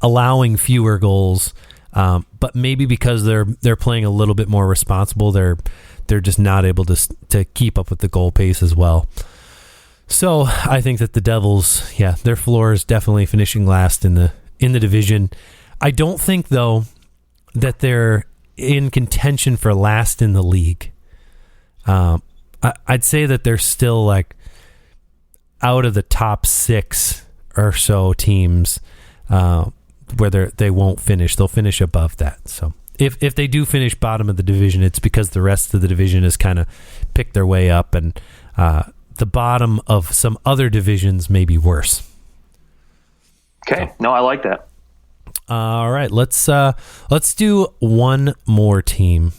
allowing fewer goals, but maybe because they're playing a little bit more responsible, they're just not able to keep up with the goal pace as well. So I think that the Devils, their floor is definitely finishing last in the division. I don't think, though, that they're in contention for last in the league. I'd say that they're still like out of the top 6 or so teams where they won't finish. They'll finish above that. So if they do finish bottom of the division, it's because the rest of the division has kind of picked their way up, and the bottom of some other divisions may be worse. Okay. No, I like that. All right, let's do one more team.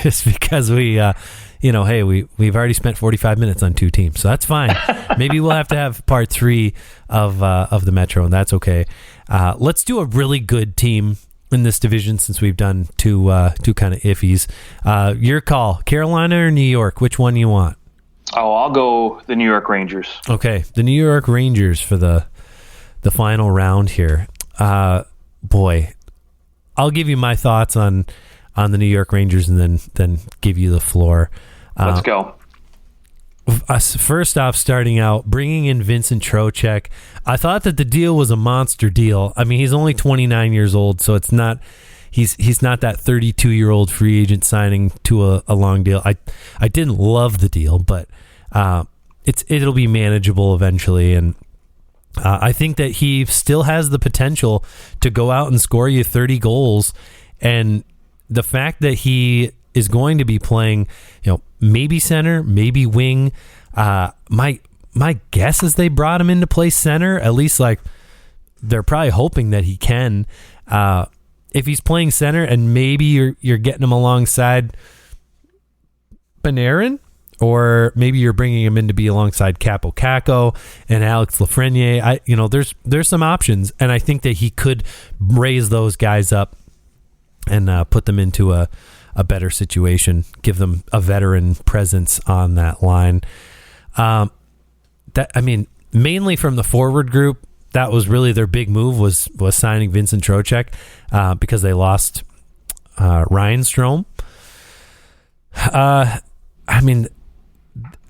Just because we've already spent 45 minutes on 2 teams, so that's fine. Maybe we'll have to have part 3 of the Metro, and that's okay. Let's do a really good team in this division since we've done two kind of iffies. Your call, Carolina or New York? Which one you want? Oh, I'll go the New York Rangers. Okay, the New York Rangers for the final round here. Boy, I'll give you my thoughts on the New York Rangers and then give you the floor. Let's go. First off, starting out, bringing in Vincent Trocheck, I thought that the deal was a monster deal. I mean, he's only 29 years old, so it's not he's not that 32-year-old free agent signing to a long deal. I didn't love the deal, but it'll be manageable eventually, and I think that he still has the potential to go out and score you 30 goals, and the fact that he is going to be playing, maybe center, maybe wing. My guess is they brought him in to play center. At least like they're probably hoping that he can. If he's playing center, and maybe you're getting him alongside Panarin, or maybe you're bringing him in to be alongside Capo Caco and Alex Lafreniere. There's some options, and I think that he could raise those guys up and put them into a better situation, give them a veteran presence on that line. Mainly from the forward group, that was really their big move was signing Vincent Trocheck because they lost Ryan Strome.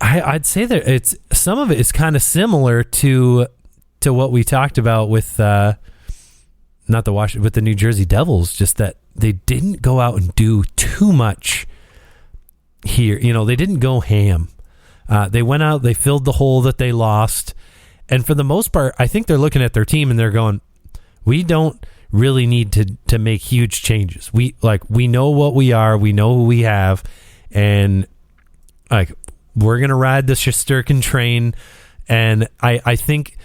I'd say that some of it is kind of similar to what we talked about with with the New Jersey Devils, just that they didn't go out and do too much here. They didn't go ham. They went out, they filled the hole that they lost. And for the most part, I think they're looking at their team and they're going, we don't really need to make huge changes. We know what we are, we know who we have, and we're going to ride the Shesterkin train. And I think,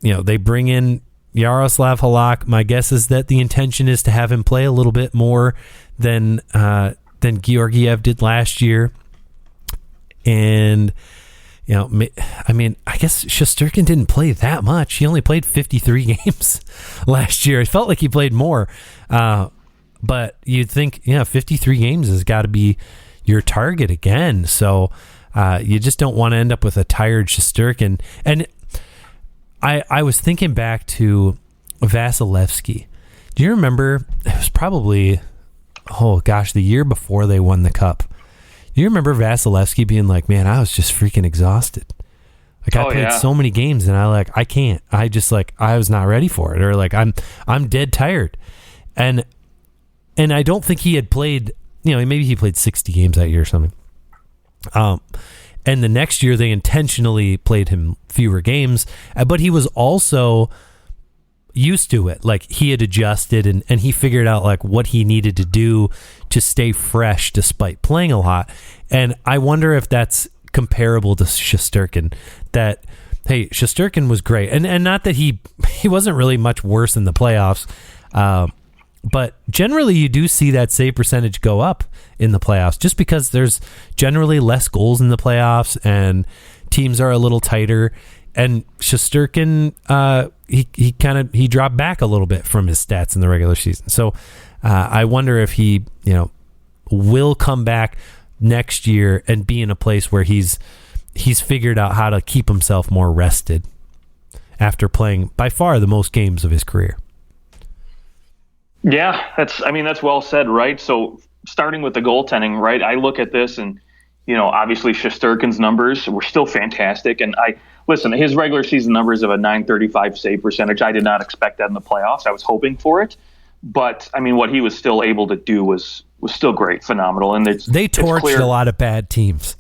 they bring in Yaroslav Halak. My guess is that the intention is to have him play a little bit more than Georgiev did last year. And, I guess Shesterkin didn't play that much. He only played 53 games last year. It felt like he played more. But you'd think, 53 games has got to be your target again. So you just don't want to end up with a tired Shesterkin. And I was thinking back to Vasilevsky. Do you remember? It was probably, the year before they won the Cup. Do you remember Vasilevsky being like, man, I was just freaking exhausted. I played so many games and I can't. I was not ready for it. Or I'm dead tired. And I don't think he had played, maybe he played 60 games that year or something. And the next year they intentionally played him fewer games, but he was also used to it. He had adjusted and he figured out what he needed to do to stay fresh despite playing a lot. And I wonder if that's comparable to Shesterkin, that, hey, Shesterkin was great. And not that he wasn't really much worse in the playoffs. But generally you do see that save percentage go up in the playoffs just because there's generally less goals in the playoffs and teams are a little tighter. And Shesterkin, he dropped back a little bit from his stats in the regular season. So I wonder if he, will come back next year and be in a place where he's figured out how to keep himself more rested after playing by far the most games of his career. Yeah, that's well said, right? So starting with the goaltending, right? I look at this and, obviously Shesterkin's numbers were still fantastic. And his regular season numbers of a .935 save percentage, I did not expect that in the playoffs. I was hoping for it. But, what he was still able to do was still great, phenomenal. And they torched a lot of bad teams.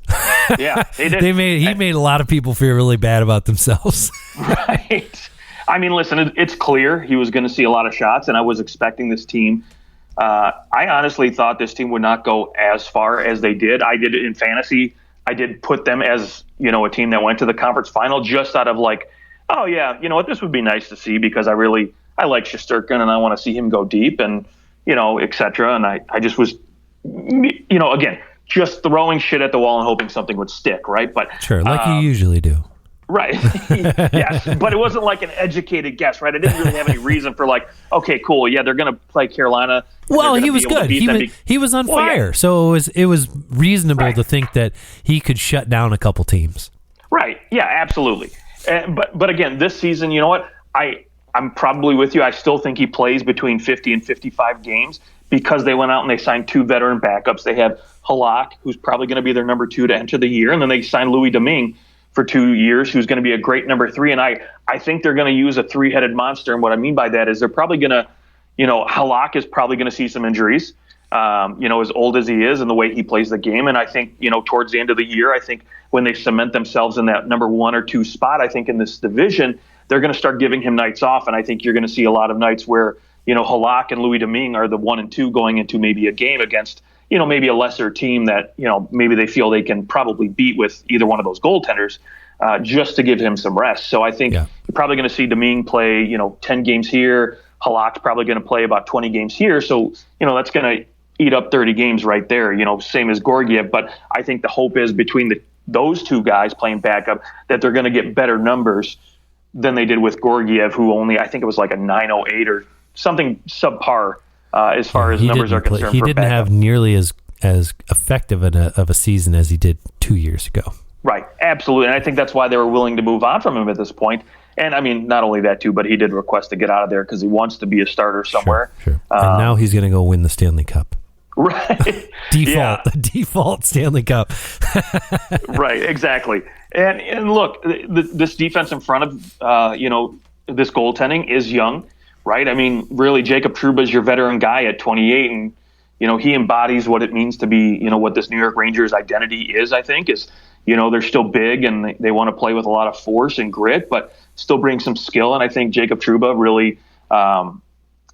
Yeah, they did. He made a lot of people feel really bad about themselves. Right. It's clear he was going to see a lot of shots, and I was expecting this team. I honestly thought this team would not go as far as they did. I did it in fantasy. I did put them as, a team that went to the conference final just out of oh yeah, this would be nice to see because I like Shesterkin and I want to see him go deep and, et cetera. And I just was, again, just throwing shit at the wall and hoping something would stick, right? But sure, like you usually do. Right. Yes. But it wasn't like an educated guess, right? I didn't really have any reason for okay, cool. Yeah, they're going to play Carolina. Well, he was good. He was on fire. Yeah. So it was reasonable to think that he could shut down a couple teams. Right. Yeah, absolutely. But again, this season, you know what? I'm probably with you. I still think he plays between 50 and 55 games because they went out and they signed 2 veteran backups. They have Halak, who's probably going to be their number 2 to enter the year, and then they signed Louis Domingue for 2 years, who's going to be a great number 3. And I think they're going to use a 3-headed monster. And what I mean by that is they're probably going to, Halak is probably going to see some injuries, as old as he is and the way he plays the game. And I think, towards the end of the year, I think when they cement themselves in that number 1 or 2 spot, I think in this division, they're going to start giving him nights off. And I think you're going to see a lot of nights where, Halak and Louis Domingue are the 1 and 2 going into maybe a game against, maybe a lesser team that, maybe they feel they can probably beat with either one of those goaltenders, just to give him some rest. So I think you're probably going to see Domingue play, 10 games here. Halak's probably going to play about 20 games here. So, that's going to eat up 30 games right there, same as Georgiev. But I think the hope is between those two guys playing backup that they're going to get better numbers than they did with Georgiev, who only, I think it was like a 908 or something subpar as far as numbers are concerned. He didn't have nearly as effective of a season as he did 2 years ago. Right, absolutely. And I think that's why they were willing to move on from him at this point. And I mean, not only that too, but he did request to get out of there because he wants to be a starter somewhere. Sure. And now he's going to go win the Stanley Cup. Right. Default Stanley Cup. Right, exactly. And look, this defense in front of, this goaltending is young, right? I mean, really, Jacob Trouba is your veteran guy at 28, and, he embodies what it means to be, what this New York Rangers identity is, I think, is, they're still big and they want to play with a lot of force and grit, but still bring some skill. And I think Jacob Trouba really,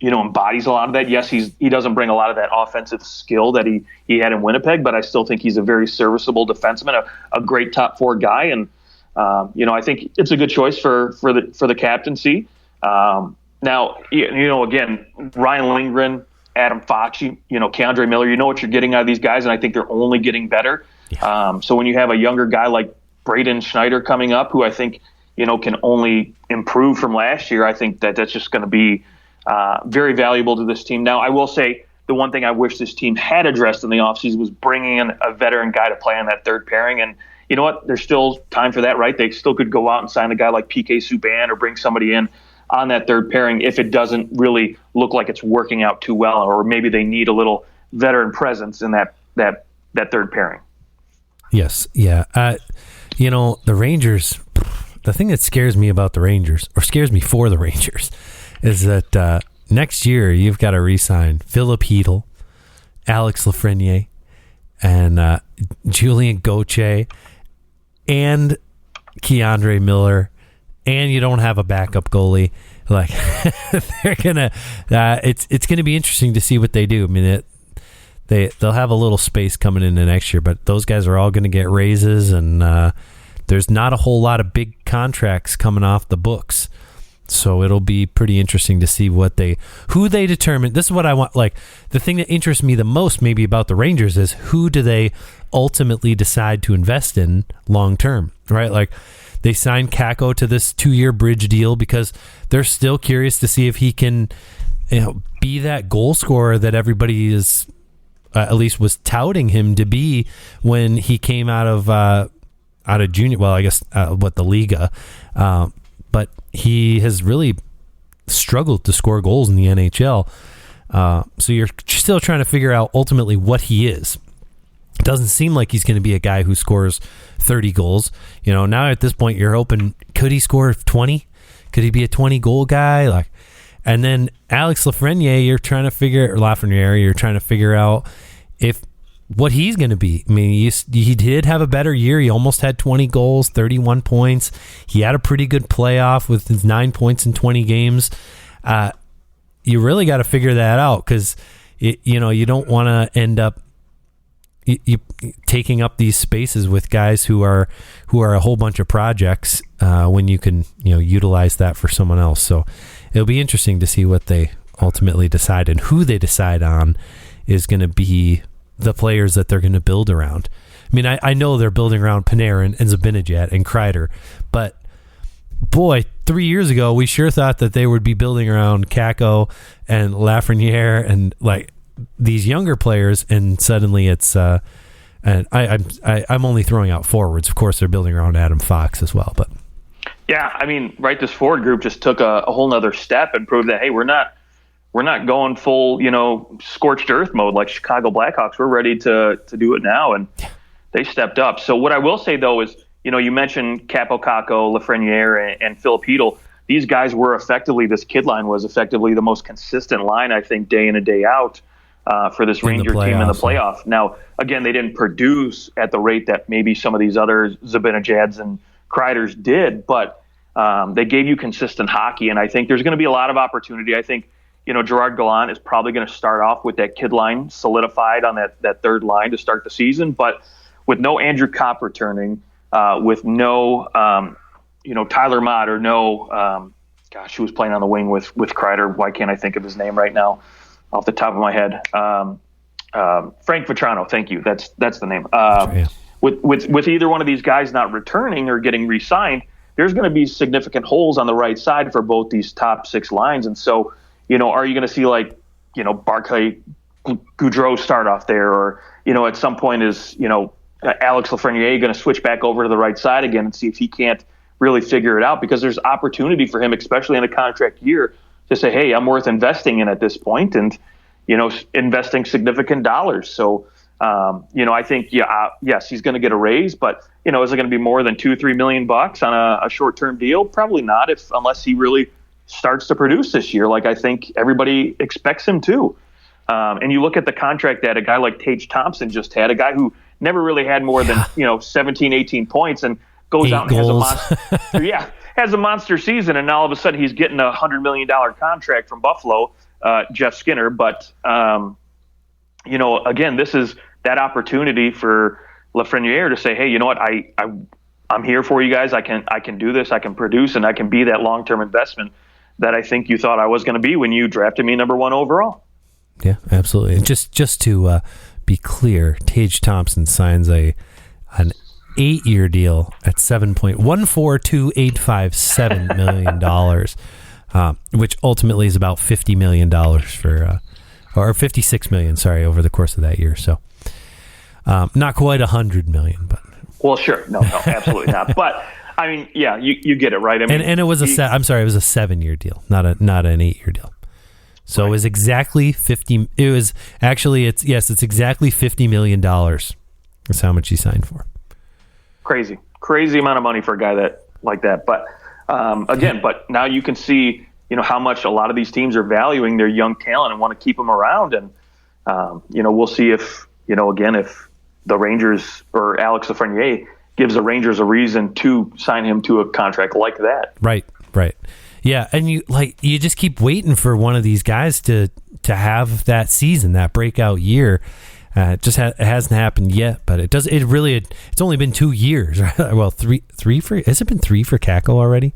embodies a lot of that. Yes, he doesn't bring a lot of that offensive skill that he had in Winnipeg, but I still think he's a very serviceable defenseman, a great top four guy. And, I think it's a good choice for the captaincy. Now, again, Ryan Lindgren, Adam Fox, Keandre Miller, you know what you're getting out of these guys, and I think they're only getting better. Yeah. So when you have a younger guy like Braden Schneider coming up, who I think, can only improve from last year, I think that's just going to be very valuable to this team. Now, I will say the one thing I wish this team had addressed in the offseason was bringing in a veteran guy to play on that third pairing. And you know what? There's still time for that, right? They still could go out and sign a guy like PK Subban or bring somebody in on that third pairing if it doesn't really look like it's working out too well, or maybe they need a little veteran presence in that third pairing. Yes. Yeah. The Rangers, the thing that scares me about the Rangers, or scares me for the Rangers, is that next year you've got to re-sign Philip Hedl, Alex Lafreniere, and Julien Gauthier, and Keandre Miller, and you don't have a backup goalie. Like they're gonna, it's gonna be interesting to see what they do. I mean, they'll have a little space coming into next year, but those guys are all going to get raises, and there's not a whole lot of big contracts coming off the books. So it'll be pretty interesting to see who they determine. This is what I want. Like, the thing that interests me the most maybe about the Rangers is who do they ultimately decide to invest in long term, right? Like, they signed Kakko to this 2-year bridge deal because they're still curious to see if he can, be that goal scorer that everybody is at least was touting him to be when he came out of junior. Well, I guess the Liga. But he has really struggled to score goals in the NHL. So you're still trying to figure out ultimately what he is. It doesn't seem like he's going to be a guy who scores 30 goals. Now at this point you're hoping, could he score 20? Could he be a 20-goal guy? And then Alex Lafreniere, you're trying to figure out what he's going to be. I mean, he did have a better year. He almost had 20 goals, 31 points. He had a pretty good playoff with his 9 points in 20 games. You really got to figure that out because, you don't want to end up you taking up these spaces with guys who are a whole bunch of projects when you can, utilize that for someone else. So it'll be interesting to see what they ultimately decide, and who they decide on is going to be the players that they're going to build around. I mean, I know they're building around Panarin and Zibanejad and Kreider, but boy, 3 years ago, we sure thought that they would be building around Kakko and Lafreniere and these younger players, and suddenly it's and I'm only throwing out forwards. Of course, they're building around Adam Fox as well, but yeah, I mean, right, this forward group just took a whole nother step and proved that, hey, we're not going full, scorched earth mode like Chicago Blackhawks. We're ready to do it now, and they stepped up. So what I will say, though, is, you mentioned Capo Kakko, Lafreniere, and Philip Hedl. These guys were effectively, this kid line was effectively the most consistent line, I think, day in and day out for this Ranger team in the playoff. Now, again, they didn't produce at the rate that maybe some of these other Zibanejads and Kreiders did, but they gave you consistent hockey, and I think there's going to be a lot of opportunity. I think, Gerard Gallant is probably going to start off with that kid line solidified on that third line to start the season. But with no Andrew Kopp returning, with no, Tyler Mott or no, who was playing on the wing with Kreider? Why can't I think of his name right now off the top of my head? Frank Vetrano. Thank you. That's the name. With either one of these guys not returning or getting re-signed, there's going to be significant holes on the right side for both these top six lines. And so, are you going to see Barclay Goudreau start off there, or, at some point is, Alex Lafreniere going to switch back over to the right side again and see if he can't really figure it out, because there's opportunity for him, especially in a contract year, to say, hey, I'm worth investing in at this point, and, investing significant dollars. So, I think, yes, he's going to get a raise, but, is it going to be more than $2-3 million on a short-term deal? Probably not, unless he really starts to produce this year, like I think everybody expects him to. And you look at the contract that a guy like Tage Thompson just had, a guy who never really had more than 17, 18 points, and goes 8 out and goals. has a monster season, and now all of a sudden he's getting a $100 million contract from Buffalo, Jeff Skinner. But again, this is that opportunity for Lafreniere to say, hey, you know what, I'm here for you guys. I can do this. I can produce, and I can be that long-term investment that I think you thought I was going to be when you drafted me number 1 overall. Yeah, absolutely. And just to be clear, Tage Thompson signs an 8-year deal at $7.142857 million, which ultimately is about $50 million or $56 million, over the course of that year. So not quite $100 million, but. Well, sure. No, absolutely not. But I mean, yeah, you get it, right? I mean, and it was it was a 7-year deal, not an 8-year deal. So right. It was exactly 50. It was actually, it's exactly $50 million. That's how much he signed for. Crazy amount of money for a guy like that. But again, but now you can see, how much a lot of these teams are valuing their young talent and want to keep them around. And we'll see if if the Rangers or Alex Lafreniere gives the Rangers a reason to sign him to a contract like that. Right. Yeah, and you just keep waiting for one of these guys to have that season, that breakout year. It hasn't happened yet, but it does. It's only been 2 years. Well, three for. Has it been 3 for Kakko already?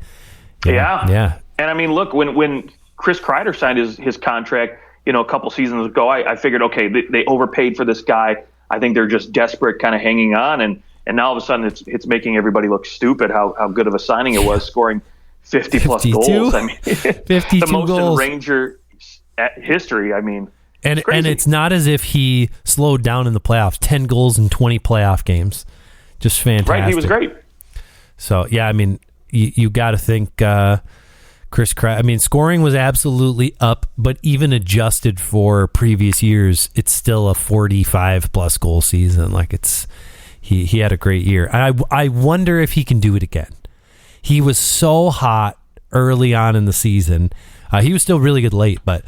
Yeah. And I mean, look, when Chris Kreider signed his contract, a couple seasons ago, I figured, okay, they overpaid for this guy. I think they're just desperate, kind of hanging on, and now all of a sudden it's making everybody look stupid how good of a signing it was, scoring 50 plus 52? Goals. I mean, 52 the most goals in Ranger history. I mean, and it's not as if he slowed down in the playoffs. 10 goals in 20 playoff games, just fantastic. Right, he was great. So yeah, I mean, you got to think Chris Kreider. I mean, scoring was absolutely up, but even adjusted for previous years, it's still a 45 plus goal season. Like he had a great year. I wonder if he can do it again. He was so hot early on in the season. He was still really good late, but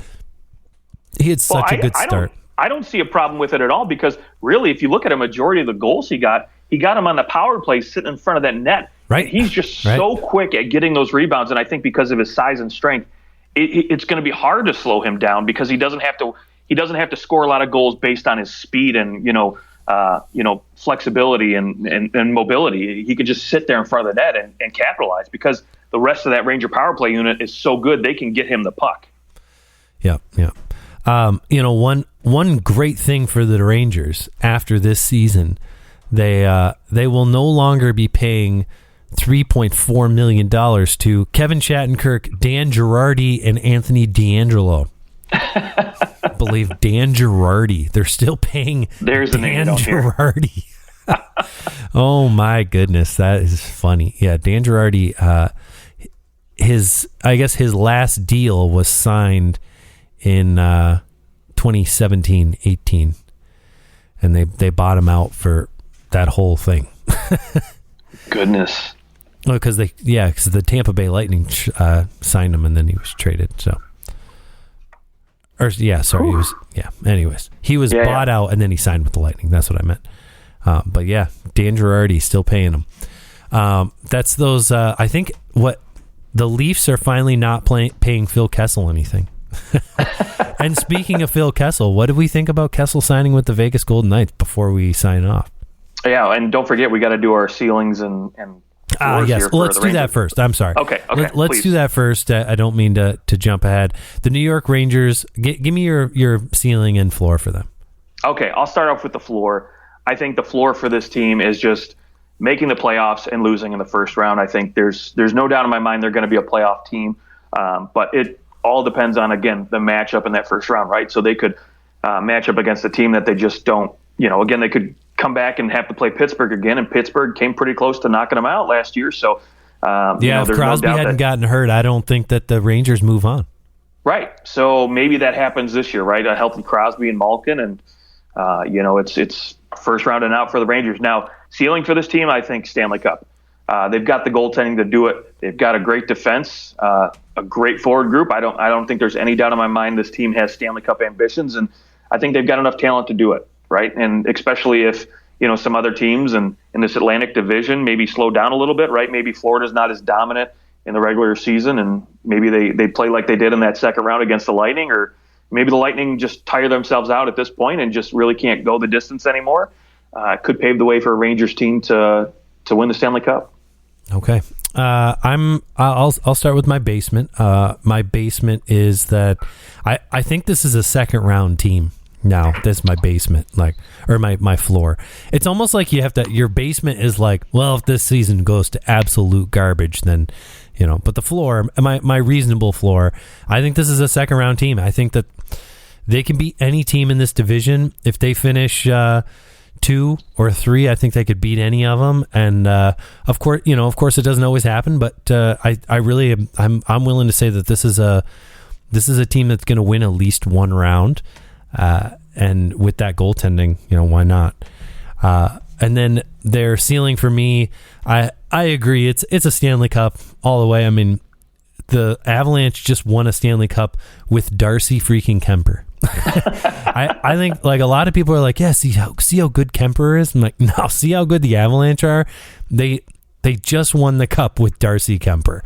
he had such a good start. I don't see a problem with it at all, because really, if you look at a majority of the goals he got him on the power play sitting in front of that net. Right. He's just so quick at getting those rebounds, and I think because of his size and strength, it's going to be hard to slow him down, because he doesn't have to score a lot of goals based on his speed and flexibility and mobility. He could just sit there in front of the net and capitalize, because the rest of that Ranger power play unit is so good they can get him the puck. Yeah. One great thing for the Rangers after this season, they will no longer be paying $3.4 million to Kevin Shattenkirk, Dan Girardi, and Anthony DeAngelo. I believe Dan Girardi. They're still paying Dan Girardi. Oh my goodness, that is funny. Yeah, Dan Girardi. His last deal was signed in 2017-18, and they bought him out for that whole thing. Goodness. Well, because the Tampa Bay Lightning signed him, and then he was traded. Anyways, he was bought out, and then he signed with the Lightning. That's what I meant. But yeah, Dan Girardi still paying him. That's those. I think what the Leafs are finally not paying Phil Kessel anything. And speaking of Phil Kessel, what do we think about Kessel signing with the Vegas Golden Knights before we sign off? Yeah, and don't forget, we got to do our ceilings and yes. Well, let's do that first. I'm sorry. Okay. Let's do that first. I don't mean to jump ahead. The New York Rangers, give me your ceiling and floor for them. Okay, I'll start off with the floor. I think the floor for this team is just making the playoffs and losing in the first round. I think there's no doubt in my mind they're going to be a playoff team, but it all depends on, again, the matchup in that first round, right? So they could match up against a team that they just don't, again, they could come back and have to play Pittsburgh again, and Pittsburgh came pretty close to knocking them out last year. So, if Crosby hadn't gotten hurt, I don't think that the Rangers move on. Right. So maybe that happens this year, right? A healthy Crosby and Malkin, and it's first round and out for the Rangers. Now, ceiling for this team, I think Stanley Cup. They've got the goaltending to do it. They've got a great defense, a great forward group. I don't think there's any doubt in my mind this team has Stanley Cup ambitions, and I think they've got enough talent to do it, right? And especially if some other teams in this Atlantic Division maybe slow down a little bit, right? Maybe Florida's not as dominant in the regular season, and maybe they play like they did in that second round against the Lightning, or maybe the Lightning just tire themselves out at this point and just really can't go the distance anymore. Could pave the way for a Rangers team to win the Stanley Cup. Okay. I'll start with my basement. My basement is that I think this is a second round team. Now, that's my basement, or my floor. It's almost like you have to, your basement is like, well, if this season goes to absolute garbage, then, but the floor, my reasonable floor, I think this is a second round team. I think that they can beat any team in this division. If they finish 2 or 3, I think they could beat any of them. And of course it doesn't always happen, but I really I'm willing to say that this is a team that's going to win at least one round. And with that goaltending, why not? And then their ceiling for me, I agree. It's a Stanley Cup all the way. I mean, the Avalanche just won a Stanley Cup with Darcy freaking Kemper. I think a lot of people are like, yeah, see how good Kemper is. I'm like, no, see how good the Avalanche are. They just won the cup with Darcy Kemper.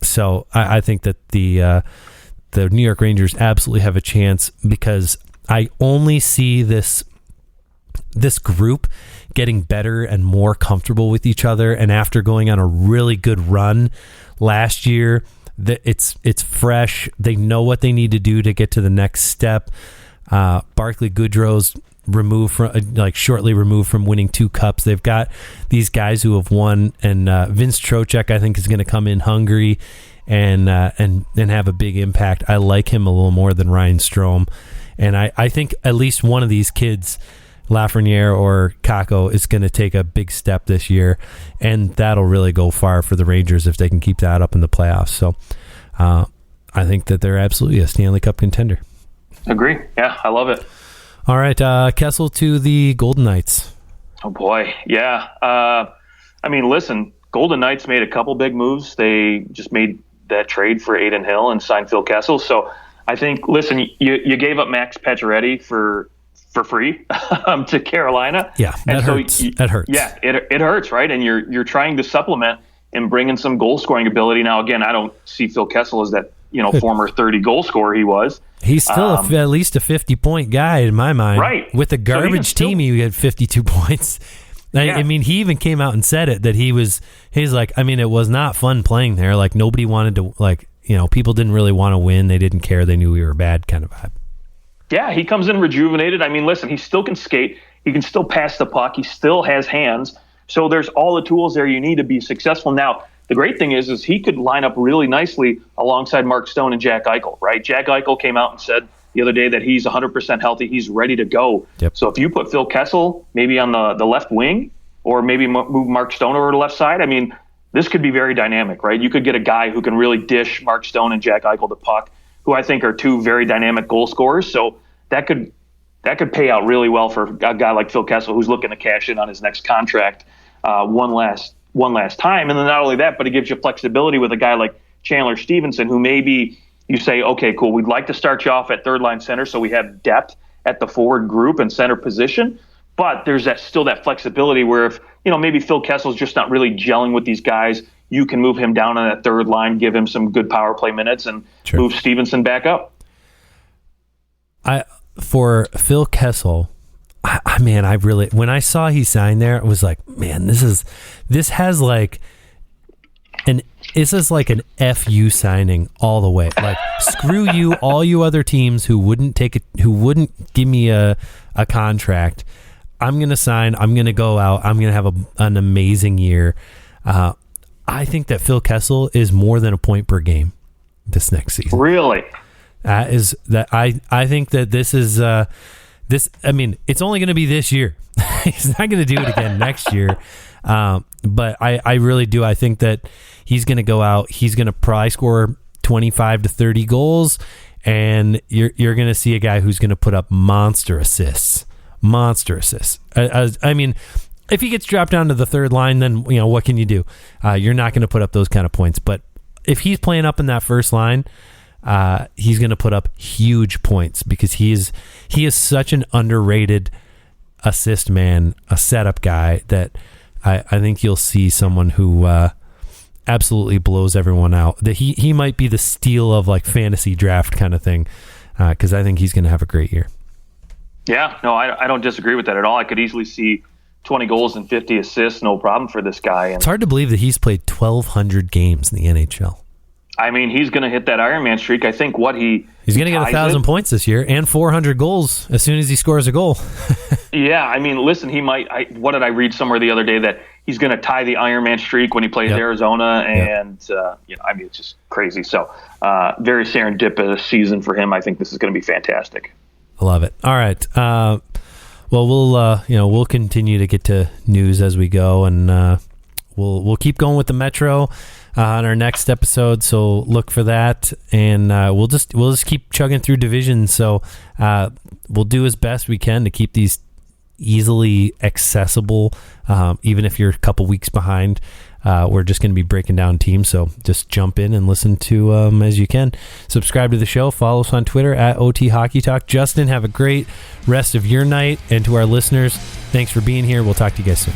So I think that the New York Rangers absolutely have a chance, because I only see this group getting better and more comfortable with each other. And after going on a really good run last year, it's fresh. They know what they need to do to get to the next step. Barclay Goodrow's shortly removed from winning 2 cups. They've got these guys who have won, and Vince Trocheck, I think, is going to come in hungry and have a big impact. I like him a little more than Ryan Strome, and I think at least one of these kids, Lafreniere or Kakko, is going to take a big step this year, and that'll really go far for the Rangers if they can keep that up in the playoffs. So I think that they're absolutely a Stanley Cup contender. Agree. Yeah, I love it. All right, Kessel to the Golden Knights. Oh, boy. Yeah. Listen, Golden Knights made a couple big moves. They just made that trade for Adin Hill and signed Phil Kessel. So I think, listen, you gave up Max Pacioretty for free to Carolina. Yeah, that hurts. That hurts. Yeah, it hurts, right? And you're trying to supplement and bring in some goal scoring ability. Now, again, I don't see Phil Kessel as that former 30 goal scorer he was. He's still at least a 50-point guy in my mind. Right. With a garbage team, he had 52 points. Yeah. I mean, he even came out and said it, that he's like, it was not fun playing there. Like, nobody wanted to, people didn't really want to win. They didn't care. They knew we were bad, kind of vibe. Yeah, he comes in rejuvenated. Listen, he still can skate. He can still pass the puck. He still has hands. So there's all the tools there you need to be successful. Now, the great thing is he could line up really nicely alongside Mark Stone and Jack Eichel, right? Jack Eichel came out and said the other day that he's 100% healthy. He's ready to go. Yep. So if you put Phil Kessel maybe on the left wing, or maybe move Mark Stone over to the left side, this could be very dynamic, right? You could get a guy who can really dish Mark Stone and Jack Eichel the puck, who I think are 2 very dynamic goal scorers. So that could pay out really well for a guy like Phil Kessel, who's looking to cash in on his next contract one last time. And then not only that, but it gives you flexibility with a guy like Chandler Stevenson, who maybe you say, okay, cool, we'd like to start you off at third line center so we have depth at the forward group and center position. But there's still that flexibility where if, maybe Phil Kessel's just not really gelling with these guys, you can move him down on that third line, give him some good power play minutes, and move Stevenson back up. For Phil Kessel, I really, when I saw he signed there, it was like, man, this is like an FU signing all the way. Like, screw you, all you other teams who wouldn't give me a contract. I'm going to sign. I'm going to go out. I'm going to have an amazing year. I think that Phil Kessel is more than a point per game this next season. Really? I think that this is this. I mean, it's only going to be this year. He's not going to do it again next year. But I really do. I think that he's going to go out. He's going to probably score 25 to 30 goals, and you're going to see a guy who's going to put up monster assists. I mean, if he gets dropped down to the third line, then what can you do? You're not going to put up those kind of points. But if he's playing up in that first line, he's going to put up huge points because he is such an underrated assist man, a setup guy that I think you'll see someone who absolutely blows everyone out. That he might be the steal of like fantasy draft kind of thing, because I think he's going to have a great year. Yeah, no, I don't disagree with that at all. I could easily see 20 goals and 50 assists, no problem for this guy. And it's hard to believe that he's played 1,200 games in the NHL. I mean, he's going to hit that Ironman streak. I think he's going to get 1,000 points this year and 400 goals as soon as he scores a goal. Yeah, I mean, listen, he might. What did I read somewhere the other day that he's going to tie the Ironman streak when he plays Arizona, and I mean, it's just crazy. So, very serendipitous season for him. I think this is going to be fantastic. I love it. All right. Well, we'll continue to get to news as we go, and we'll keep going with the Metro on our next episode. So look for that, and we'll just keep chugging through divisions. So we'll do as best we can to keep these easily accessible, even if you're a couple weeks behind. We're just going to be breaking down teams, so just jump in and listen to as you can. Subscribe to the show. Follow us on Twitter at OT Hockey Talk. Justin, have a great rest of your night, and to our listeners, thanks for being here. We'll talk to you guys soon.